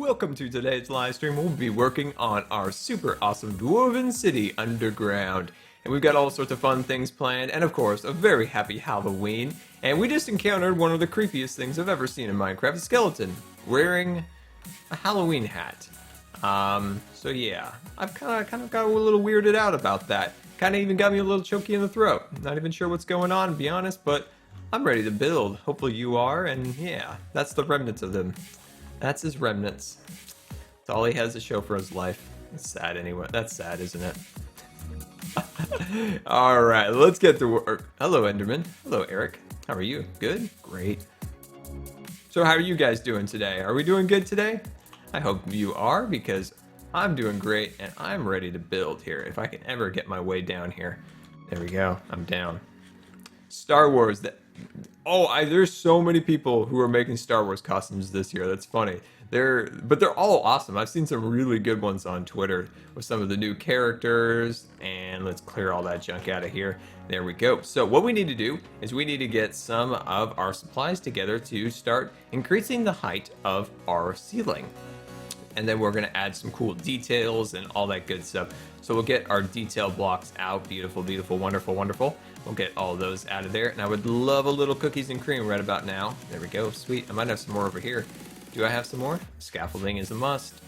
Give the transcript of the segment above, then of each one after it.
welcome to today's live stream. We'll be working on our super awesome Dwarven City underground. And we've got all sorts of fun things planned, and of course, a very happy Halloween. And we just encountered one of the creepiest things I've ever seen in Minecraft, a skeleton wearing a Halloween hat. So yeah, I've kind of got a little weirded out about that. Kind of even got me a little choky in the throat. Not even sure what's going on, to be honest, but I'm ready to build. Hopefully you are, and yeah, that's the remnants of them. That's his remnants. That's all he has to show for his life. It's sad anyway. That's sad, isn't it? Alright, let's get to work. Hello, Enderman. Hello, Eric. How are you? Good? Great. So how are you guys doing today? Are we doing good today? I hope you are, because I'm doing great, and I'm ready to build here. If I can ever get my way down here. There we go. I'm down. Star Wars. There's so many people who are making Star Wars costumes this year. That's funny. They're all awesome. I've seen some really good ones on Twitter with some of the new characters. And let's clear all that junk out of here. There we go. So what we need to do is we need to get some of our supplies together to start increasing the height of our ceiling. And then we're going to add some cool details and all that good stuff. So we'll get our detail blocks out. Beautiful, beautiful, wonderful, wonderful. We'll get all those out of there. And I would love a little cookies and cream right about now. There we go. Sweet. I might have some more over here. Do I have some more? Scaffolding is a must.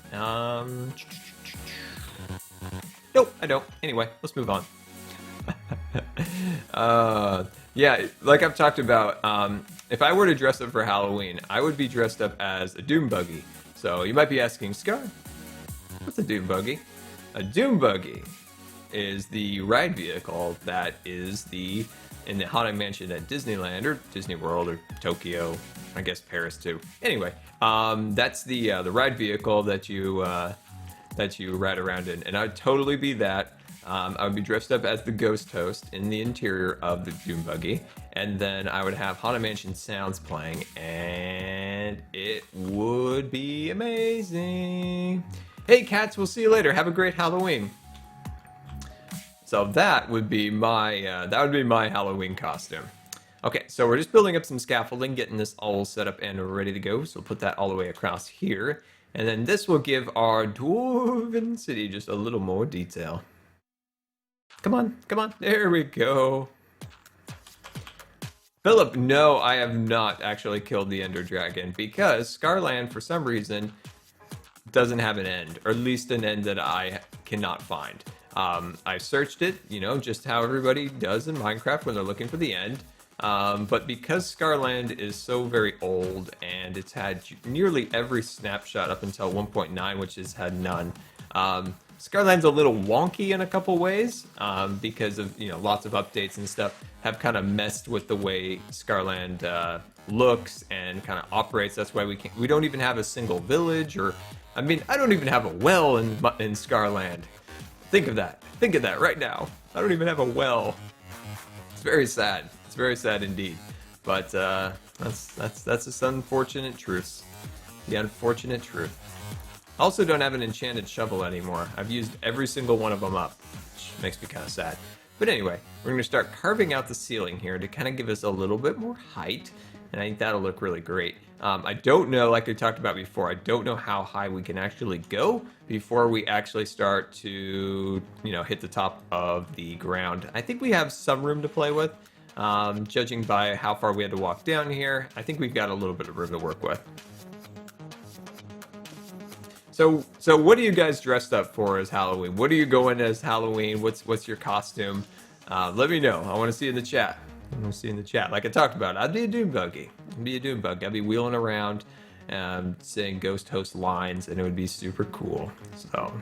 Nope, I don't. Anyway, let's move on. Yeah, like I've talked about, if I were to dress up for Halloween, I would be dressed up as a Doom Buggy. So you might be asking, Scar, what's a Doom Buggy? A Doom Buggy is the ride vehicle that is in the Haunted Mansion at Disneyland or Disney World or Tokyo, I guess Paris too. Anyway, that's the ride vehicle that you ride around in, and I'd totally be that. I would be dressed up as the ghost host in the interior of the Doom Buggy, and then I would have Haunted Mansion sounds playing, and it would be amazing. Hey cats, we'll see you later. Have a great Halloween. So that would be my Halloween costume. Okay, so we're just building up some scaffolding, getting this all set up and ready to go. So we'll put that all the way across here, and then this will give our Dwarven City just a little more detail. Come on, come on. There we go. Philip, no, I have not actually killed the Ender Dragon because Scarland, for some reason, doesn't have an end, or at least an end that I cannot find. I searched it, you know, just how everybody does in Minecraft when they're looking for the end. But because Scarland is so very old and it's had nearly every snapshot up until 1.9, which has had none, Scarland's a little wonky in a couple ways because of, you know, lots of updates and stuff have kind of messed with the way Scarland looks and kind of operates. That's why we don't even have a single village, or I mean, I don't even have a well in Scarland. Think of that. Think of that right now. I don't even have a well. It's very sad. It's very sad indeed. But that's just unfortunate truth. The unfortunate truth. I also don't have an enchanted shovel anymore. I've used every single one of them up, which makes me kind of sad. But anyway, we're going to start carving out the ceiling here to kind of give us a little bit more height, and I think that'll look really great. I don't know, like I talked about before, I don't know how high we can actually go before we actually start to, you know, hit the top of the ground. I think we have some room to play with, judging by how far we had to walk down here. I think we've got a little bit of room to work with. So what are you guys dressed up for as Halloween? What are you going as Halloween? What's your costume? Let me know. I want to see in the chat. I want to see in the chat. Like I talked about, I'd be a Doom Buggy. I'd be a Doom Bug. I'd be wheeling around, saying ghost host lines, and it would be super cool. So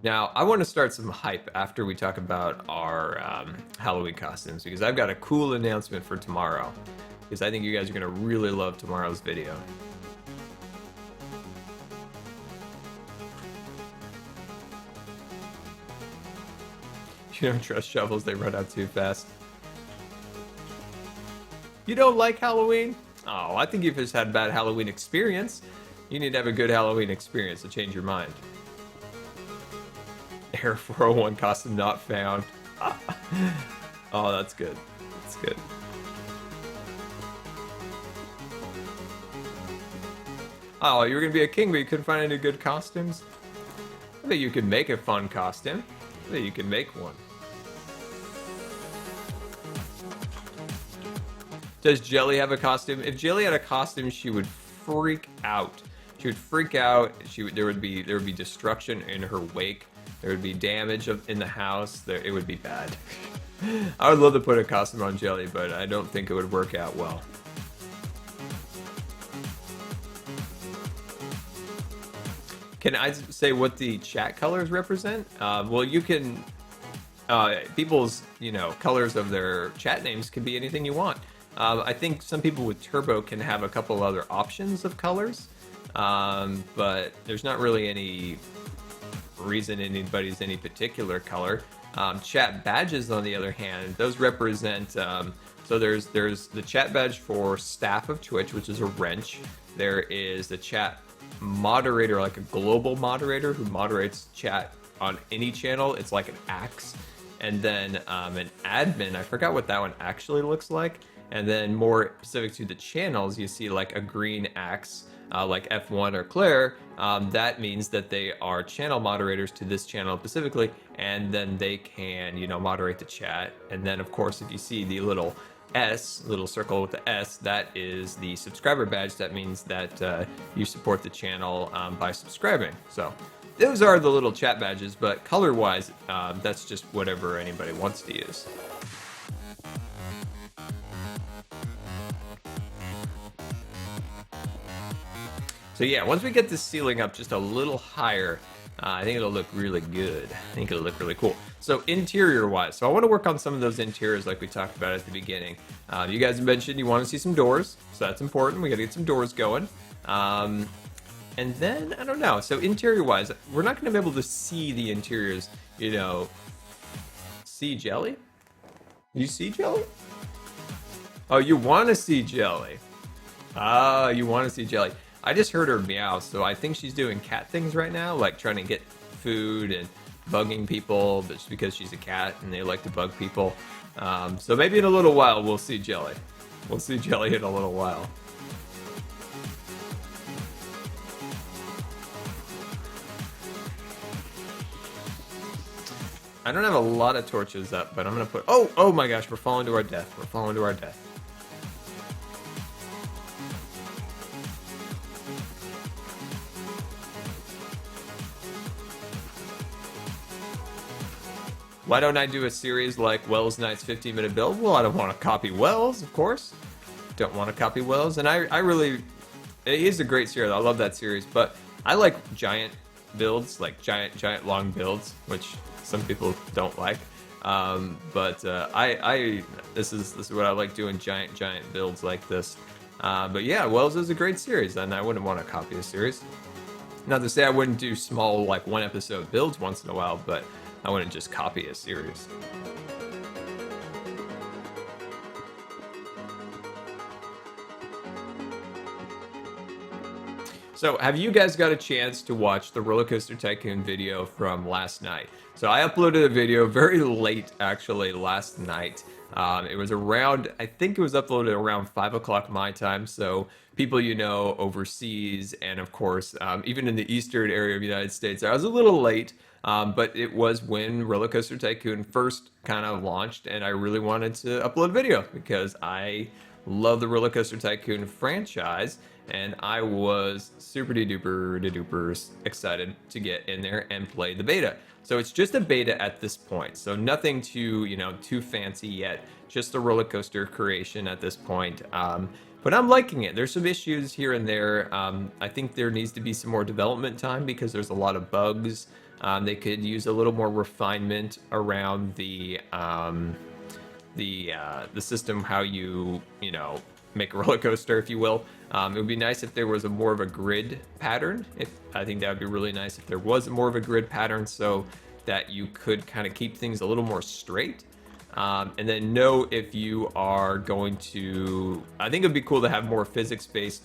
now I want to start some hype after we talk about our Halloween costumes, because I've got a cool announcement for tomorrow. Because I think you guys are gonna really love tomorrow's video. You don't trust shovels, they run out too fast. You don't like Halloween? Oh, I think you've just had a bad Halloween experience. You need to have a good Halloween experience to change your mind. Air 401 costume not found. Oh, that's good. That's good. Oh, you were gonna be a king, but you couldn't find any good costumes? I bet you could make a fun costume. I bet you could make one. Does Jelly have a costume? If Jelly had a costume, she would freak out. She would freak out. There would be destruction in her wake. There would be damage in the house. It would be bad. I would love to put a costume on Jelly, but I don't think it would work out well. Can I say what the chat colors represent? Well, you can. People's colors of their chat names can be anything you want. I think some people with Turbo can have a couple other options of colors, but there's not really any reason anybody's any particular color. Chat badges, on the other hand, those represent. So there's the chat badge for Staff of Twitch, which is a wrench. There is the chat moderator, like a global moderator who moderates chat on any channel. It's like an axe. And then an admin, I forgot what that one actually looks like. And then more specific to the channels, you see like a green axe, like F1 or Claire. That means that they are channel moderators to this channel specifically, and then they can, moderate the chat. And then, of course, if you see the little circle with the S, that is the subscriber badge. That means that you support the channel by subscribing. So those are the little chat badges, but color-wise, that's just whatever anybody wants to use. So yeah, once we get this ceiling up just a little higher, I think it'll look really good. I think it'll look really cool. So interior-wise, so I want to work on some of those interiors like we talked about at the beginning. You guys mentioned you want to see some doors, so that's important. We got to get some doors going. And then, I don't know, so interior-wise, we're not going to be able to see the interiors, See Jelly? You see Jelly? Oh, you want to see Jelly. Ah, you want to see Jelly. I just heard her meow, so I think she's doing cat things right now, like trying to get food and bugging people, but just because she's a cat and they like to bug people. So maybe in a little while we'll see Jelly. We'll see Jelly in a little while. I don't have a lot of torches up, but I'm gonna put. Oh my gosh, we're falling to our death. We're falling to our death. Why don't I do a series like Wells Knight's 15-minute build? Well, I don't want to copy Wells, of course. Don't want to copy Wells, and I really, it is a great series. I love that series, but I like giant builds, like giant long builds, which some people don't like. This is what I like doing, giant builds like this. But yeah, Wells is a great series, and I wouldn't want to copy a series. Not to say I wouldn't do small, like one episode builds once in a while, but I wouldn't just copy a series. So, have you guys got a chance to watch the Roller Coaster Tycoon video from last night? So, I uploaded a video very late, actually, last night. It was around, I think it was uploaded around 5 o'clock my time. So, people overseas, and of course, even in the eastern area of the United States, I was a little late. But it was when Roller Coaster Tycoon first kind of launched, and I really wanted to upload a video because I love the Roller Coaster Tycoon franchise, and I was super duper excited to get in there and play the beta. So it's just a beta at this point, so nothing too fancy yet, just a roller coaster creation at this point. But I'm liking it. There's some issues here and there. I think there needs to be some more development time because there's a lot of bugs. They could use a little more refinement around the system, how you make a roller coaster, if you will. It would be nice if there was more of a grid pattern. I think that would be really nice if there was more of a grid pattern, so that you could kind of keep things a little more straight. And then know if you are going to. I think it'd be cool to have more physics-based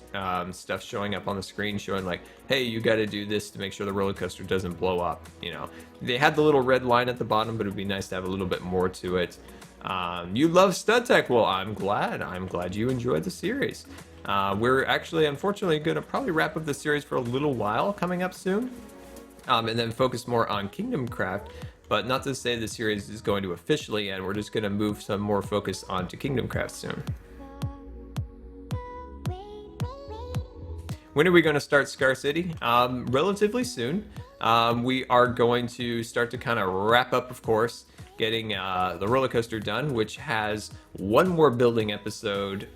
stuff showing up on the screen, showing like, hey, you got to do this to make sure the roller coaster doesn't blow up. They had the little red line at the bottom, but it'd be nice to have a little bit more to it. You love Stud Tech. Well, I'm glad you enjoyed the series. We're actually, unfortunately, going to probably wrap up the series for a little while coming up soon, and then focus more on Kingdom Craft. But not to say the series is going to officially end. We're just going to move some more focus onto Kingdom Craft soon. When are we going to start Scar City? Relatively soon. We are going to start to kind of wrap up, of course, getting the roller coaster done, which has one more building episode.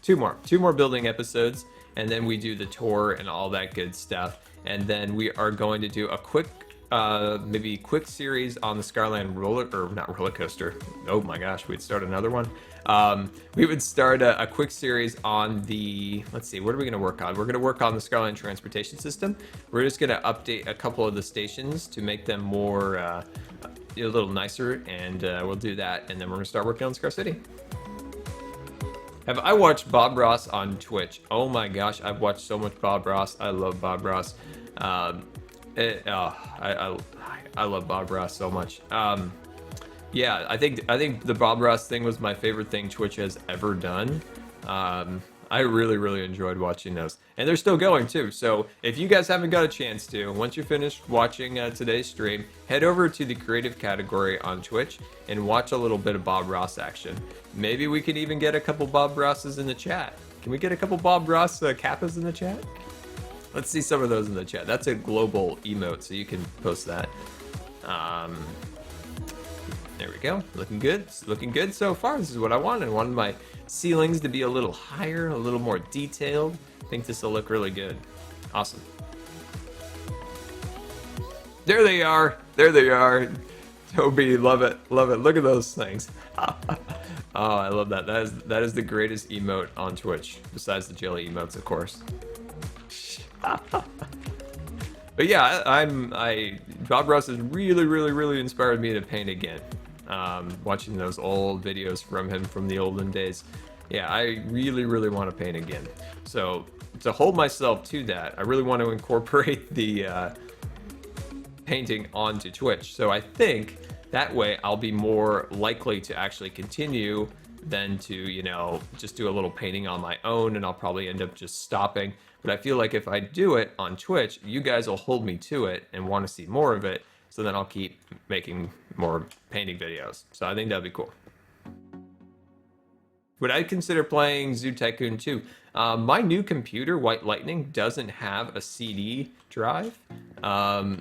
Two more building episodes, and then we do the tour and all that good stuff. And then we are going to do a quick, maybe quick series on the Scarland not roller coaster. Oh my gosh, we'd start another one. We would start a quick series on the, let's see, what are we going to work on? We're going to work on the Scarland transportation system. We're just going to update a couple of the stations to make them more, a little nicer, and we'll do that, and then we're going to start working on Scar City. Have I watched Bob Ross on Twitch? Oh my gosh, I've watched so much Bob Ross. I love Bob Ross. I love Bob Ross so much. Yeah, I think the Bob Ross thing was my favorite thing Twitch has ever done. I really enjoyed watching those, and they're still going too. So if you guys haven't got a chance to, once you're finished watching today's stream, head over to the creative category on Twitch and watch a little bit of Bob Ross action. Maybe we could even get a couple Bob Rosses in the chat. Can we get a couple Bob Ross Kappas in the chat? Let's see some of those in the chat. That's a global emote, so you can post that. There we go. Looking good. It's looking good so far. This is what I wanted. I wanted my ceilings to be a little higher, a little more detailed. I think this will look really good. Awesome. There they are. There they are. Toby, love it. Love it. Look at those things. Oh, I love that. That is the greatest emote on Twitch, besides the jelly emotes, of course. But yeah, Bob Ross has really inspired me to paint again. Watching those old videos from him from the olden days. Yeah, I really want to paint again. So to hold myself to that, I really want to incorporate the painting onto Twitch. So I think that way I'll be more likely to actually continue than to, just do a little painting on my own, and I'll probably end up just stopping. But I feel like if I do it on Twitch, you guys will hold me to it and want to see more of it. So then I'll keep making more painting videos. So I think that'd be cool. Would I consider playing Zoo Tycoon 2? My new computer, White Lightning, doesn't have a CD drive.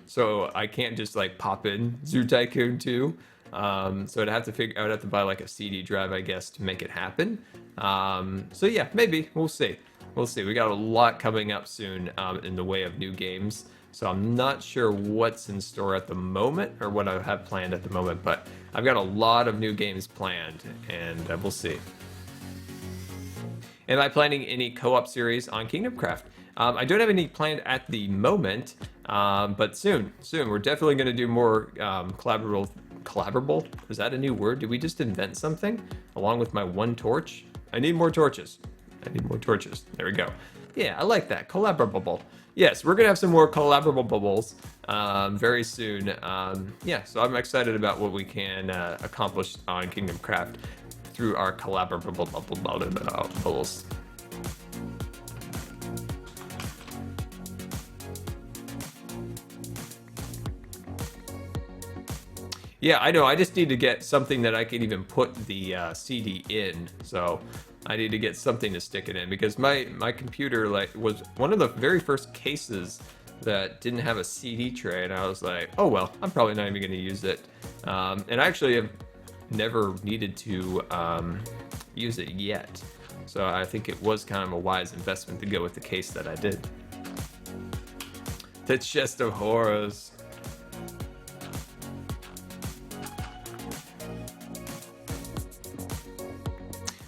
So I can't just pop in Zoo Tycoon 2. So I'd have to buy a CD drive, I guess, to make it happen. So yeah, maybe. We'll see. We'll see. We got a lot coming up soon in the way of new games. So I'm not sure what's in store at the moment or what I have planned at the moment, but I've got a lot of new games planned, and we'll see. Am I planning any co-op series on Kingdom Craft? I don't have any planned at the moment, but soon. We're definitely going to do more collaborable? Is that a new word? Did we just invent something? Along with my one torch? I need more torches. There we go. Yeah, I like that. Collaborable. Yes, we're going to have some more collaborable bubbles very soon. Yeah, so I'm excited about what we can accomplish on Kingdom Craft through our collaborable bubbles. Yeah, I know. I just need to get something that I can even put the CD in. So I need to get something to stick it in, because my computer was one of the very first cases that didn't have a CD tray, and I was like, oh well, I'm probably not even going to use it. And I actually have never needed to use it yet, so I think it was kind of a wise investment to go with the case that I did. The chest of horrors.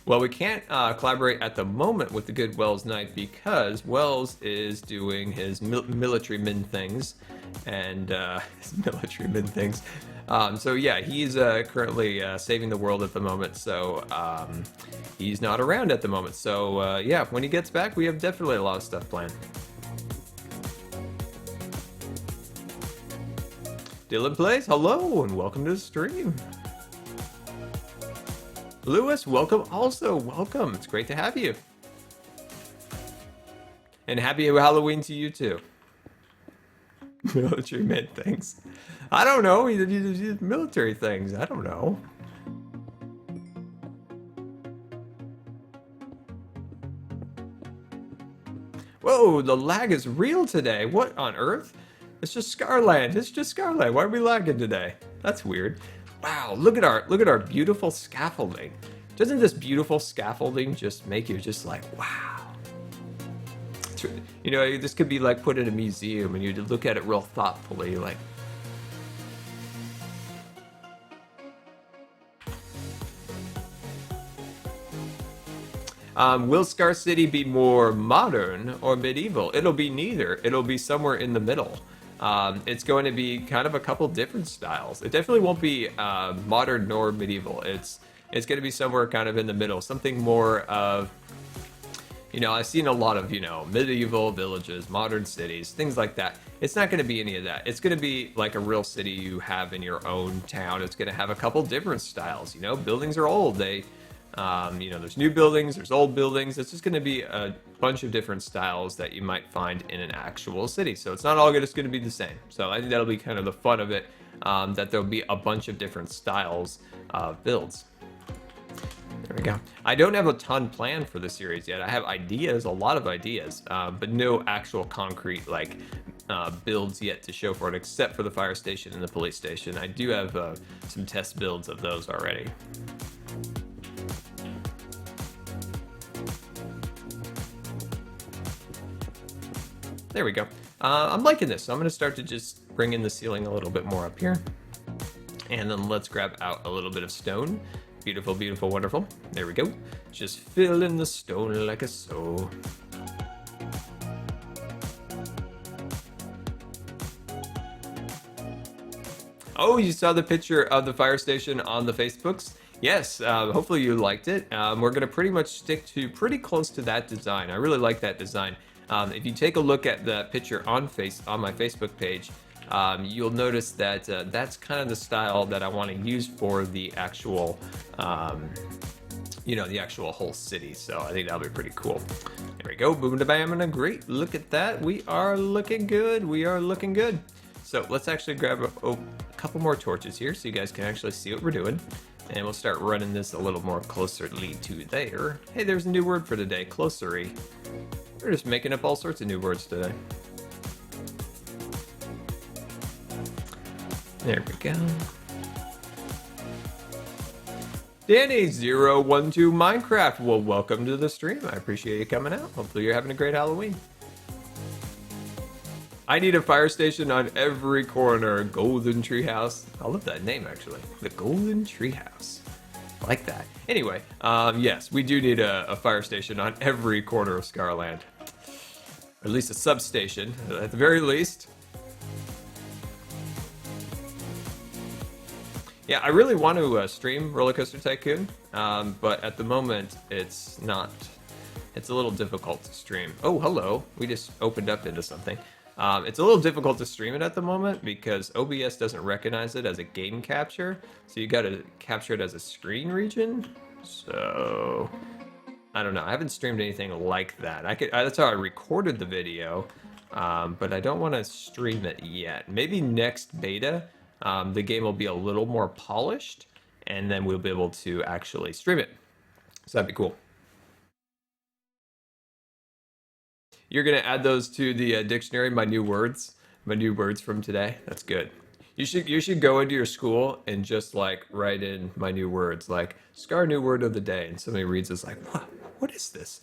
Well, we can't collaborate at the moment with the good Wells Knight because Wells is doing his military min things, and so yeah, he's currently saving the world at the moment, so he's not around at the moment. So yeah, when he gets back, we have definitely a lot of stuff planned. Dylan Plays, hello and welcome to the stream. Lewis, welcome. Also, welcome. It's great to have you. And happy Halloween to you too. Military men things. I don't know. He did military things. I don't know. Whoa, the lag is real today. What on earth? It's just Scarland. It's just Scarland. Why are we lagging today? That's weird. Wow, look at our beautiful scaffolding. Doesn't this beautiful scaffolding just make you just like, wow? You know, this could be like put in a museum and you look at it real thoughtfully, like. Will Scar City be more modern or medieval? It'll be neither. It'll be somewhere in the middle. It's going to be kind of a couple different styles. It definitely won't be modern nor medieval. It's going to be somewhere kind of in the middle. Something more of, you know, I've seen a lot of, you know, medieval villages, modern cities, things like that. It's not going to be any of that. It's going to be like a real city you have in your own town. It's going to have a couple different styles. You know, buildings are old. You know, there's new buildings, there's old buildings. It's just going to be a bunch of different styles that you might find in an actual city. So it's not all just going to be the same. So I think that'll be kind of the fun of it, that there'll be a bunch of different styles of builds. There we go. I don't have a ton planned for the series yet. I have ideas, a lot of ideas, but no actual concrete like builds yet to show for it, except for the fire station and the police station. I do have some test builds of those already. There we go. I'm liking this, so I'm going to start to just bring in the ceiling a little bit more up here. And then let's grab out a little bit of stone. Beautiful, beautiful, wonderful. There we go. Just fill in the stone like a so. Oh, you saw the picture of the fire station on the Facebooks? Yes, hopefully you liked it. We're going to pretty much stick to pretty close to that design. I really like that design. If you take a look at the picture on my Facebook page, you'll notice that that's kind of the style that I want to use for the actual, you know, the actual whole city. So I think that'll be pretty cool. There we go. Boom, da bam, and a great look at that. We are looking good. We are looking good. So let's actually grab a couple more torches here so you guys can actually see what we're doing. And we'll start running this a little more closerly to there. Hey, there's a new word for today, closery. We're just making up all sorts of new words today. There we go. Danny012 Minecraft, well, welcome to the stream. I appreciate you coming out. Hopefully you're having a great Halloween. I need a fire station on every corner. Golden Treehouse. I love that name, actually. The Golden Treehouse. I like that. Anyway, yes, we do need a fire station on every corner of Scarland. Or at least a substation, at the very least. Yeah, I really want to stream Roller Coaster Tycoon, but at the moment, it's not. It's a little difficult to stream. Oh, hello. We just opened up into something. It's a little difficult to stream it at the moment because OBS doesn't recognize it as a game capture, so you gotta capture it as a screen region. So I don't know. I haven't streamed anything like that. That's how I recorded the video, but I don't want to stream it yet. Maybe next beta, the game will be a little more polished, and then we'll be able to actually stream it. So that'd be cool. You're gonna add those to the dictionary, my new words from today. That's good. You should go into your school and just like write in my new words, like Scar new word of the day, and somebody reads this like, what is this?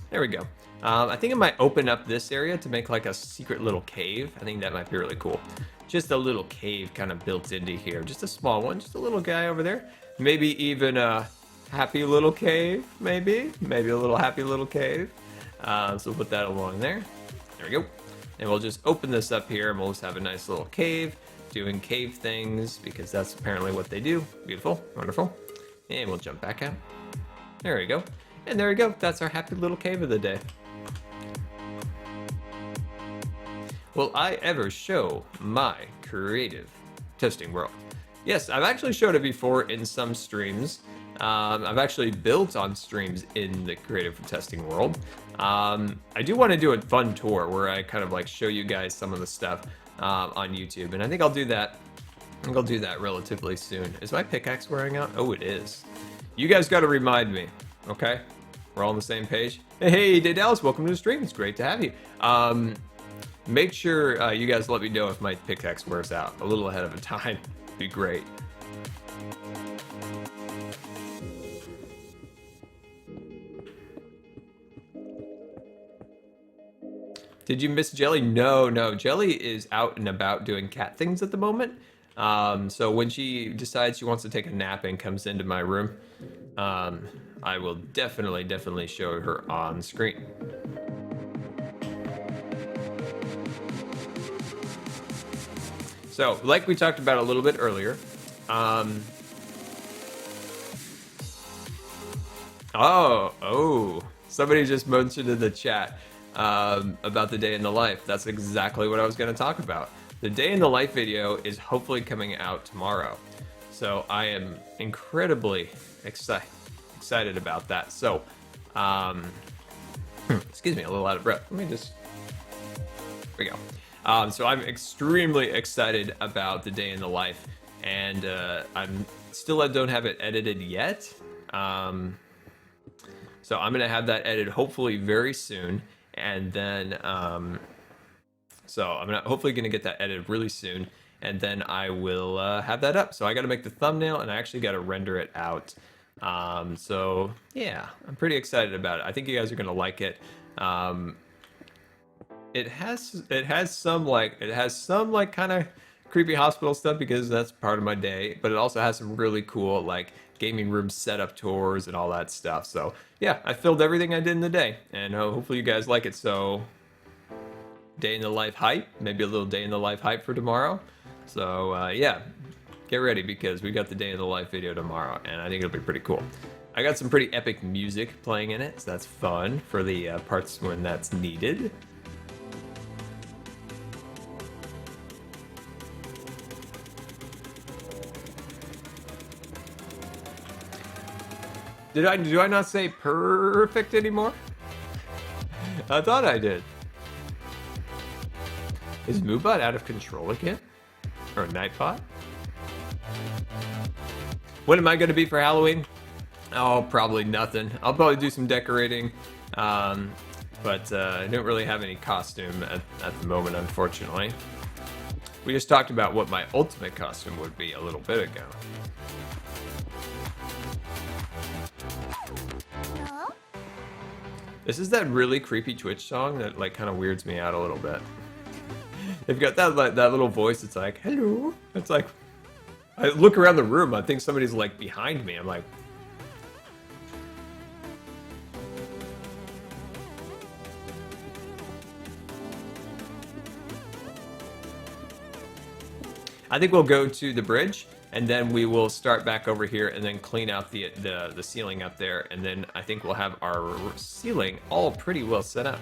There we go. I think I might open up this area to make like a secret little cave. I think that might be really cool. Just a little cave kind of built into here. Just a small one, just a little guy over there. Maybe even a happy little cave, maybe. Maybe a little happy little cave. So we'll put that along there. There we go. And we'll just open this up here and we'll just have a nice little cave doing cave things because that's apparently what they do. Beautiful, wonderful. And we'll jump back out. There we go. And there we go. That's our happy little cave of the day. Will I ever show my creative testing world? Yes, I've actually showed it before in some streams. I've actually built on streams in the creative testing world. I do want to do a fun tour where I kind of like show you guys some of the stuff on YouTube, and I think I'll do that. I think I'll do that relatively soon. Is my pickaxe wearing out? Oh, it is. You guys got to remind me, okay? We're all on the same page. Hey, Day Dallas, welcome to the stream. It's great to have you. Make sure you guys let me know if my pickaxe wears out a little ahead of time. It'd be great. Did you miss Jelly? No. Jelly is out and about doing cat things at the moment. So when she decides she wants to take a nap and comes into my room, I will definitely show her on screen. So, like we talked about a little bit earlier, somebody just mentioned in the chat about the day in the life. That's exactly what I was going to talk about. The day in the life video is hopefully coming out tomorrow. So I am incredibly excited about that. So, excuse me, a little out of breath. Here we go. So I'm extremely excited about the day in the life, and I don't have it edited yet. So I'm gonna have that edited hopefully very soon, and then so I'm hopefully gonna get that edited really soon, and then I will have that up. So I got to make the thumbnail, and I actually got to render it out. So yeah, I'm pretty excited about it. I think you guys are gonna like it. It has some kind of creepy hospital stuff because that's part of my day, but it also has some really cool like gaming room setup tours and all that stuff. So yeah, I filmed everything I did in the day, and hopefully you guys like it. So day in the life hype, maybe a little day in the life hype for tomorrow. So yeah, get ready because we got the day in the life video tomorrow, and I think it'll be pretty cool. I got some pretty epic music playing in it, so that's fun for the parts when that's needed. Do I not say perfect anymore? I thought I did. Is Moobot out of control again? Or Nightbot? What am I gonna be for Halloween? Oh, probably nothing. I'll probably do some decorating, but I don't really have any costume at the moment, unfortunately. We just talked about what my ultimate costume would be a little bit ago. This is that really creepy Twitch song that like kind of weirds me out a little bit. They've got that little voice. It's like, hello. It's like, I look around the room. I think somebody's like behind me. I'm like, I think we'll go to the bridge, and then we will start back over here and then clean out the ceiling up there, and then I think we'll have our ceiling all pretty well set up.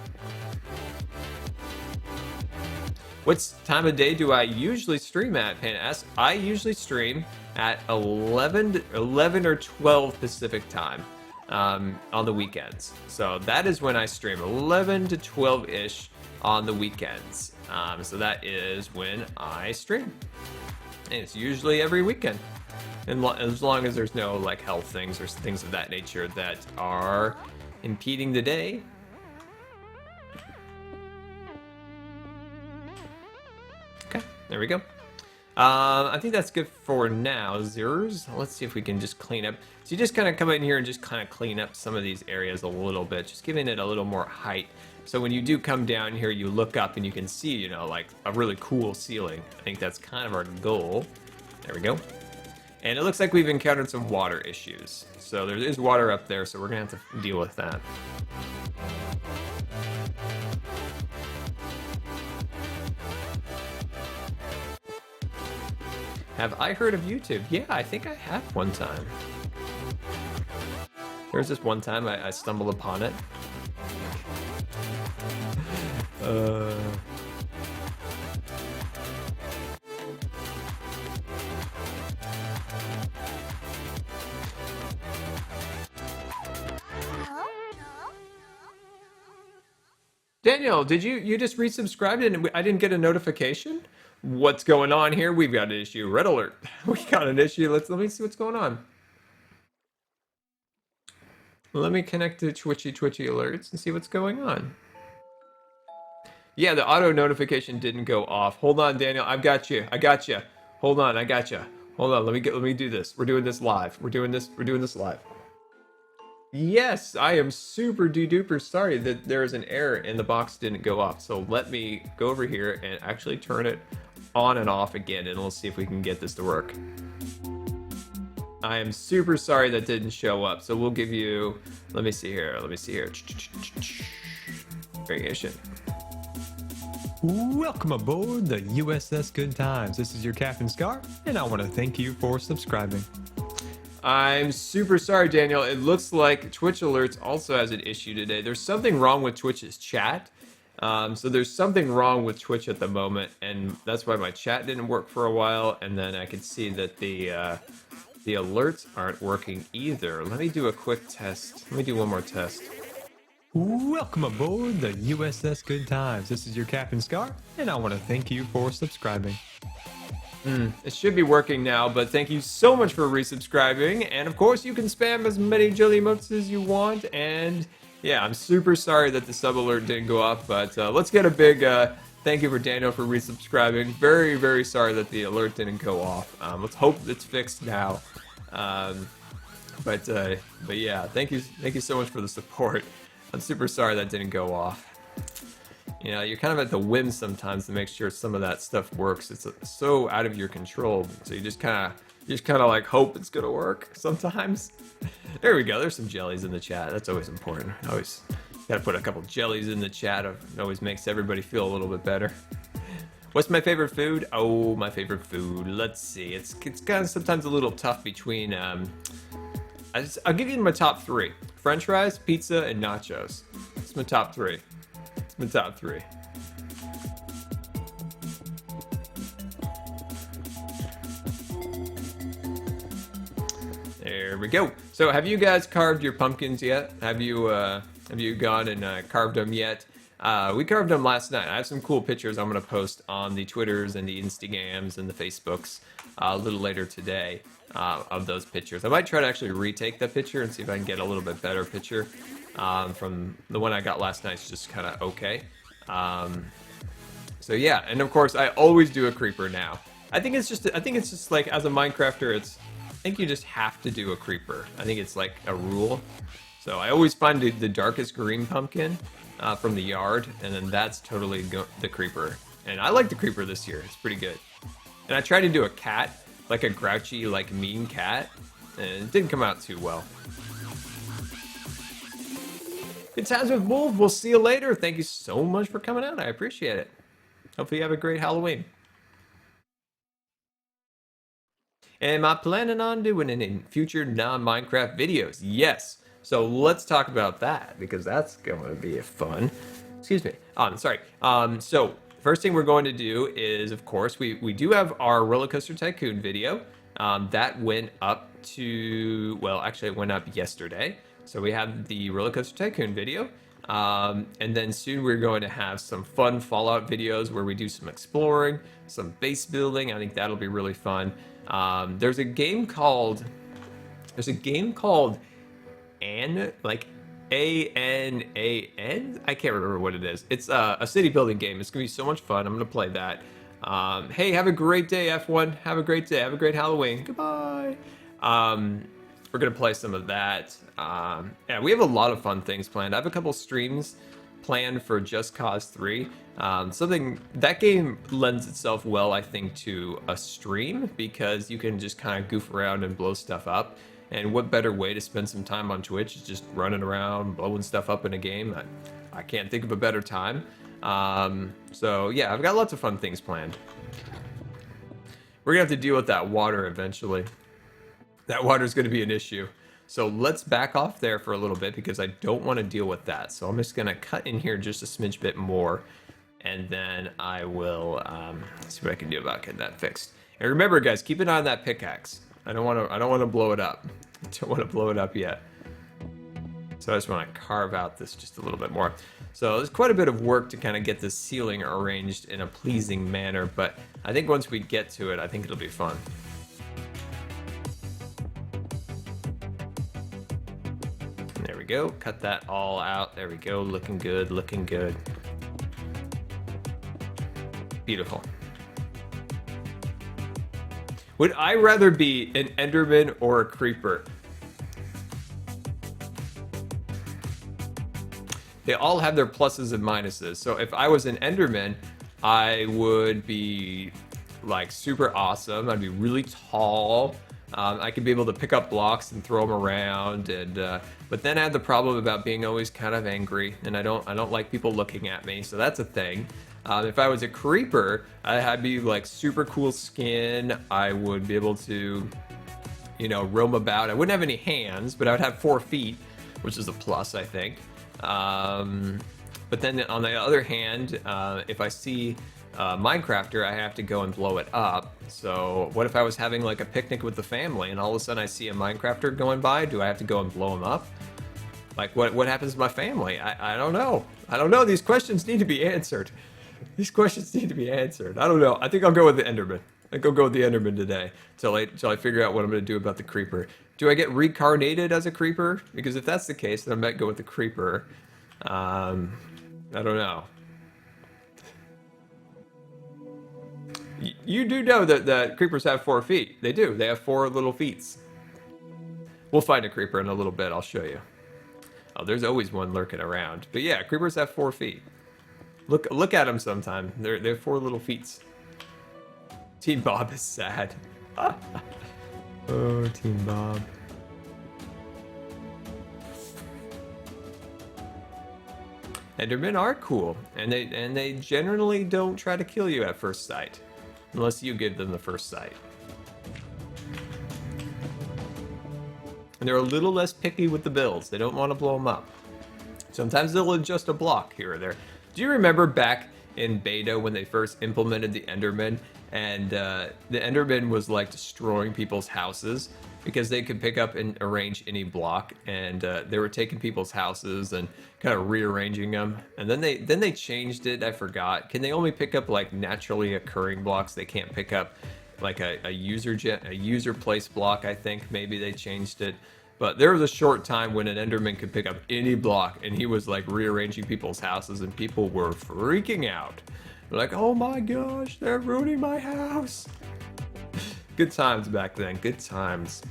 What time of day do I usually stream at, Panda asks? I usually stream at 11 or 12 Pacific time on the weekends. So that is when I stream, 11 to 12-ish on the weekends. So that is when I stream. And it's usually every weekend. And as long as there's no like health things or things of that nature that are impeding the day. Okay, there we go. I think that's good for now. Zers. Let's see if we can just clean up. So you just kind of come in here and just kind of clean up some of these areas a little bit, just giving it a little more height. So when you do come down here, you look up and you can see, you know, like a really cool ceiling. I think that's kind of our goal. There we go. And it looks like we've encountered some water issues. So there is water up there, so we're gonna have to deal with that. Have I heard of YouTube? Yeah, I think I have one time. There was this one time I stumbled upon it. Daniel, did you just resubscribed and I didn't get a notification? What's going on here? We've got an issue. Red alert. We got an issue. Let me see what's going on. Let me connect to Twitchy alerts and see what's going on. Yeah, the auto notification didn't go off. Hold on, Daniel. I've got you. I got you. Hold on, I got you. Hold on. Let me do this. We're doing this live. We're doing this live. Yes, I am super duper sorry that there is an error and the box didn't go off. So let me go over here and actually turn it on and off again, and we'll see if we can get this to work. I am super sorry that didn't show up. So we'll give you, let me see here. Variation. Welcome aboard the USS Good Times. This is your Captain Scar, and I want to thank you for subscribing. I'm super sorry, Daniel. It looks like Twitch Alerts also has an issue today. There's something wrong with Twitch's chat. So there's something wrong with Twitch at the moment, and that's why my chat didn't work for a while. And then I could see that the alerts aren't working either. Let me do a quick test. Let me do one more test. Welcome aboard the USS Good Times. This is your Captain Scar, and I want to thank you for subscribing. It should be working now, but thank you so much for resubscribing. And of course, you can spam as many jelly emotes as you want. And yeah, I'm super sorry that the sub alert didn't go off, but let's get a big thank you for Daniel for resubscribing. Very, very sorry that the alert didn't go off. Let's hope it's fixed now. But yeah, thank you so much for the support. I'm super sorry that didn't go off. You know, you're kind of at the whim sometimes to make sure some of that stuff works. It's so out of your control, so you just kind of like hope it's gonna work sometimes. There we go. There's some jellies in the chat. That's always important. Always gotta put a couple jellies in the chat. It always makes everybody feel a little bit better. What's my favorite food? Oh, my favorite food. Let's see. It's kind of sometimes a little tough between. I'll give you my top three: French fries, pizza, and nachos. It's my top three. The top three. There we go. So have you guys carved your pumpkins yet? Have you gone and carved them yet? We carved them last night. I have some cool pictures I'm going to post on the Twitters and the Instagrams and the Facebooks a little later today of those pictures. I might try to actually retake that picture and see if I can get a little bit better picture. From the one I got last night. It's just kind of okay. So yeah, and of course I always do a creeper now. I think it's just like, as a Minecrafter, I think you just have to do a creeper. I think it's like a rule. So I always find the darkest green pumpkin from the yard, and then that's totally the creeper. And I like the creeper this year. It's pretty good. And I tried to do a cat, like a grouchy, like mean cat, and it didn't come out too well. Good times with Wolf. We'll see you later. Thank you so much for coming out. I appreciate it. Hopefully you have a great Halloween. Am I planning on doing it in future non-Minecraft videos? Yes. So let's talk about that, because that's going to be fun. Excuse me. Sorry. So first thing we're going to do is, of course, we do have our Roller Coaster Tycoon video. That went up to, well, actually it went up yesterday. So we have the Roller Coaster Tycoon video, and then soon we're going to have some fun Fallout videos where we do some exploring, some base building. I think that'll be really fun. There's a game called An, like A-N-A-N? I can't remember what it is. It's a city building game. It's gonna be so much fun. I'm gonna play that. Hey, have a great day, F1. Have a great day. Have a great Halloween. Goodbye. We're gonna play some of that. Yeah, we have a lot of fun things planned. I have a couple streams planned for Just Cause 3. That game lends itself well, I think, to a stream, because you can just kind of goof around and blow stuff up. And what better way to spend some time on Twitch is just running around, blowing stuff up in a game. I can't think of a better time. So yeah, I've got lots of fun things planned. We're gonna have to deal with that water eventually. That water is gonna be an issue. So let's back off there for a little bit because I don't want to deal with that. So I'm just gonna cut in here just a smidge bit more, and then I will see what I can do about getting that fixed. And remember, guys, keep an eye on that pickaxe. I don't want to blow it up. I don't want to blow it up yet. So I just want to carve out this just a little bit more. So there's quite a bit of work to kind of get this ceiling arranged in a pleasing manner, but I think once we get to it, I think it'll be fun. There we go. Cut that all out. There we go. Looking good. Looking good. Beautiful. Would I rather be an Enderman or a Creeper? They all have their pluses and minuses. So if I was an Enderman, I would be like super awesome. I'd be really tall. I could be able to pick up blocks and throw them around, and but then I have the problem about being always kind of angry, and I don't like people looking at me, so that's a thing. If I was a Creeper, I'd be like super cool skin. I would be able to, you know, roam about. I wouldn't have any hands, but I would have 4 feet, which is a plus, I think. But then on the other hand, if I see Minecrafter, I have to go and blow it up. So what if I was having like a picnic with the family and all of a sudden I see a Minecrafter going by? Do I have to go and blow him up? Like what happens to my family? I don't know. I don't know. These questions need to be answered. These questions need to be answered. I don't know. I think I'll go with the Enderman. I think I'll go with the Enderman today till I figure out what I'm going to do about the Creeper. Do I get reincarnated as a Creeper? Because if that's the case, then I might go with the Creeper. I don't know. You do know that creepers have 4 feet. They do. They have 4 little feet. We'll find a creeper in a little bit. I'll show you. Oh, there's always one lurking around. But yeah, creepers have 4 feet. Look at them sometime. They're 4 little feet. Team Bob is sad. Oh, Team Bob. Endermen are cool, and they generally don't try to kill you at first sight, unless you give them the first sight. And they're a little less picky with the builds. They don't want to blow them up. Sometimes they'll adjust a block here or there. Do you remember back in beta when they first implemented the Enderman, and the Enderman was like destroying people's houses because they could pick up and arrange any block, and they were taking people's houses and kind of rearranging them. And then they changed it. I forgot. Can they only pick up like naturally occurring blocks? They can't pick up like a user place block. I think maybe they changed it. But there was a short time when an Enderman could pick up any block, and he was like rearranging people's houses, and people were freaking out. They're like, oh my gosh, they're ruining my house. Good times back then, good times.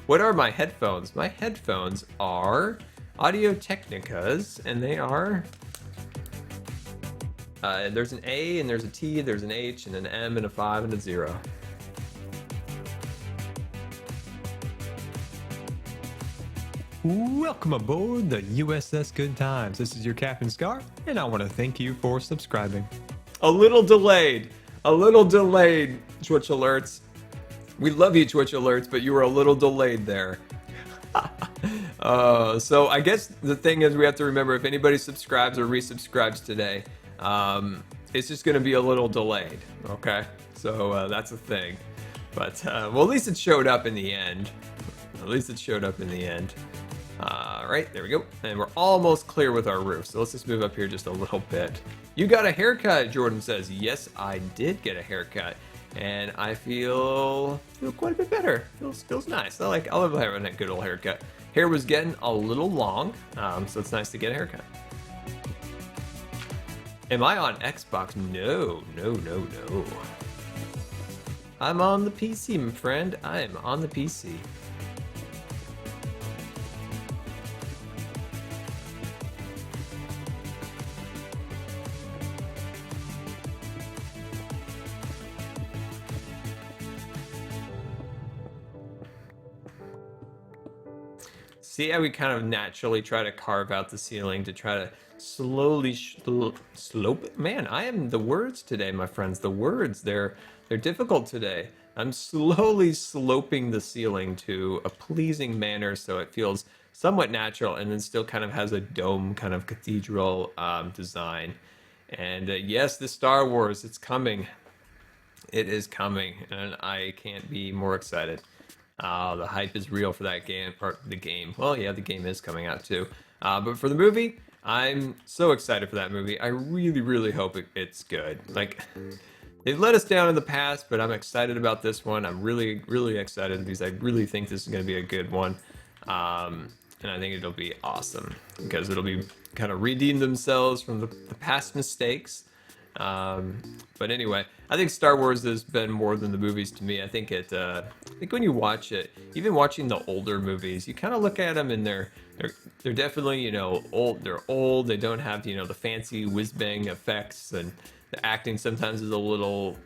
What are my headphones? My headphones are Audio Technicas, and they are... there's an A, and there's a T, there's an H, and an M, and a 5, and a 0. Welcome aboard the USS Good Times. This is your Captain Scar, and I want to thank you for subscribing. A little delayed, Twitch Alerts. We love you, Twitch Alerts, but you were a little delayed there. So I guess the thing is we have to remember if anybody subscribes or resubscribes today, it's just going to be a little delayed, okay? So that's a thing. But, well, at least it showed up in the end. Right, there we go. And we're almost clear with our roof. So let's just move up here just a little bit. You got a haircut, Jordan says. Yes, I did get a haircut. And I feel quite a bit better. Feels nice. I love having a good old haircut. Hair was getting a little long, so it's nice to get a haircut. Am I on Xbox? No. I'm on the PC, my friend. I am on the PC. See how we kind of naturally try to carve out the ceiling to try to slowly slope. Man, I am the words today, my friends. The words, they're They're difficult today. I'm slowly sloping the ceiling to a pleasing manner so it feels somewhat natural and then still kind of has a dome kind of cathedral design. And yes, the Star Wars, it's coming. It is coming, and I can't be more excited. The hype is real for that game, or the game. Well, yeah, the game is coming out too. But for the movie, I'm so excited for that movie. I really, really hope it's good. Like, they've let us down in the past, but I'm excited about this one. I'm really, really excited because I really think this is going to be a good one. And I think it'll be awesome because it'll be kind of redeem themselves from the past mistakes. But anyway, I think Star Wars has been more than the movies to me. I think I think when you watch it, even watching the older movies, you kind of look at them and they're definitely, you know, old. They're old. They don't have, you know, the fancy whiz bang effects, and the acting sometimes is a little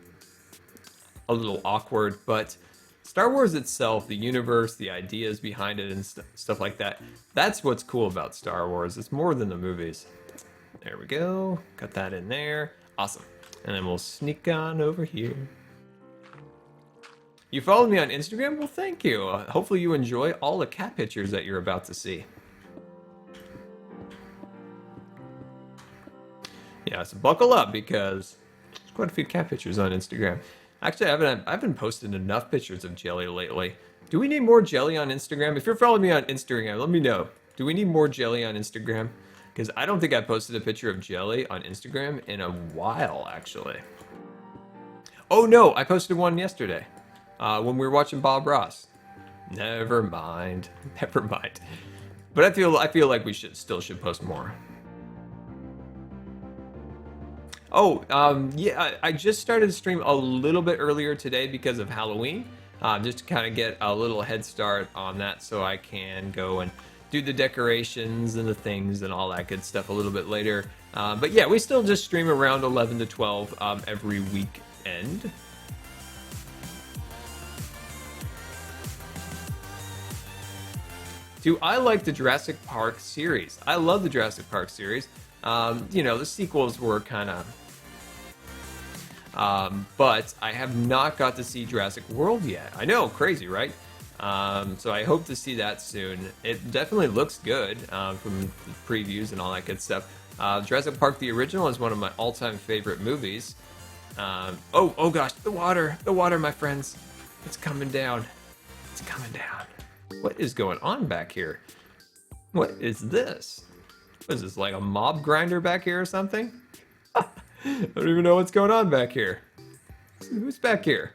awkward. But Star Wars itself, the universe, the ideas behind it, and stuff like that. That's what's cool about Star Wars. It's more than the movies. There we go. Cut that in there. Awesome. And then we'll sneak on over here. You followed me on Instagram? Well, thank you. Hopefully you enjoy all the cat pictures that you're about to see. Yeah, so buckle up because there's quite a few cat pictures on Instagram. Actually, I haven't posted enough pictures of jelly lately. Do we need more jelly on Instagram? If you're following me on Instagram, let me know. Do we need more jelly on Instagram? Because I don't think I posted a picture of jelly on Instagram in a while, actually. Oh no, I posted one yesterday when we were watching Bob Ross. Never mind, never mind. But I feel like we still should post more. Oh, yeah, I just started to stream a little bit earlier today because of Halloween, just to kind of get a little head start on that, so I can go and do the decorations and the things and all that good stuff a little bit later. But yeah, we still just stream around 11 to 12 every weekend. Do I like the Jurassic Park series? I love the Jurassic Park series. You know, the sequels were kind of... but I have not got to see Jurassic World yet. I know, crazy, right? So I hope to see that soon. It definitely looks good from the previews and all that good stuff. Jurassic Park, the original, is one of my all-time favorite movies. Oh gosh, the water, my friends. It's coming down. It's coming down. What is going on back here? What is this? What is this, like a mob grinder back here or something? I don't even know what's going on back here. Who's back here?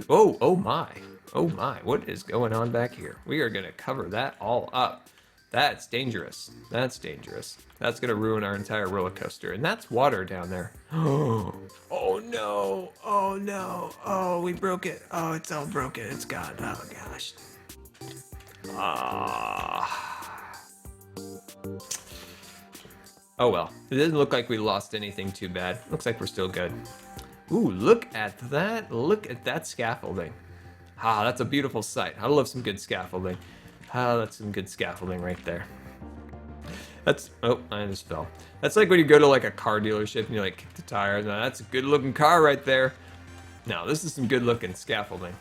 Oh my. Oh my, what is going on back here? We are gonna cover that all up. That's dangerous. That's dangerous. That's gonna ruin our entire roller coaster. And that's water down there. Oh no. Oh no. Oh, we broke it. Oh, it's all broken. It's gone. Oh gosh. Oh well. It doesn't look like we lost anything too bad. Looks like we're still good. Ooh, look at that. Look at that scaffolding. Ah, that's a beautiful sight. I love some good scaffolding. Ah, that's some good scaffolding right there. That's, oh, I just fell. That's like when you go to like a car dealership and you like kick the tires. Now that's a good looking car right there. Now this is some good looking scaffolding.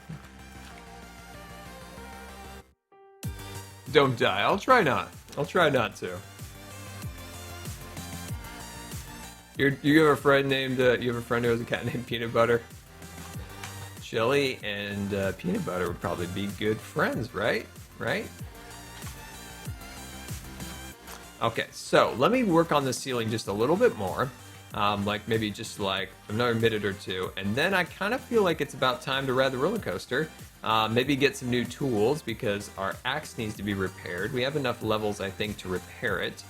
Don't die. I'll try not. I'll try not to. You have a friend named, you have a friend who has a cat named Peanut Butter? Jelly and Peanut Butter would probably be good friends, right? Right? Okay, so let me work on the ceiling just a little bit more. Like maybe just like another minute or two. And then I kind of feel like it's about time to ride the roller coaster. Maybe get some new tools because our axe needs to be repaired. We have enough levels, I think, to repair it.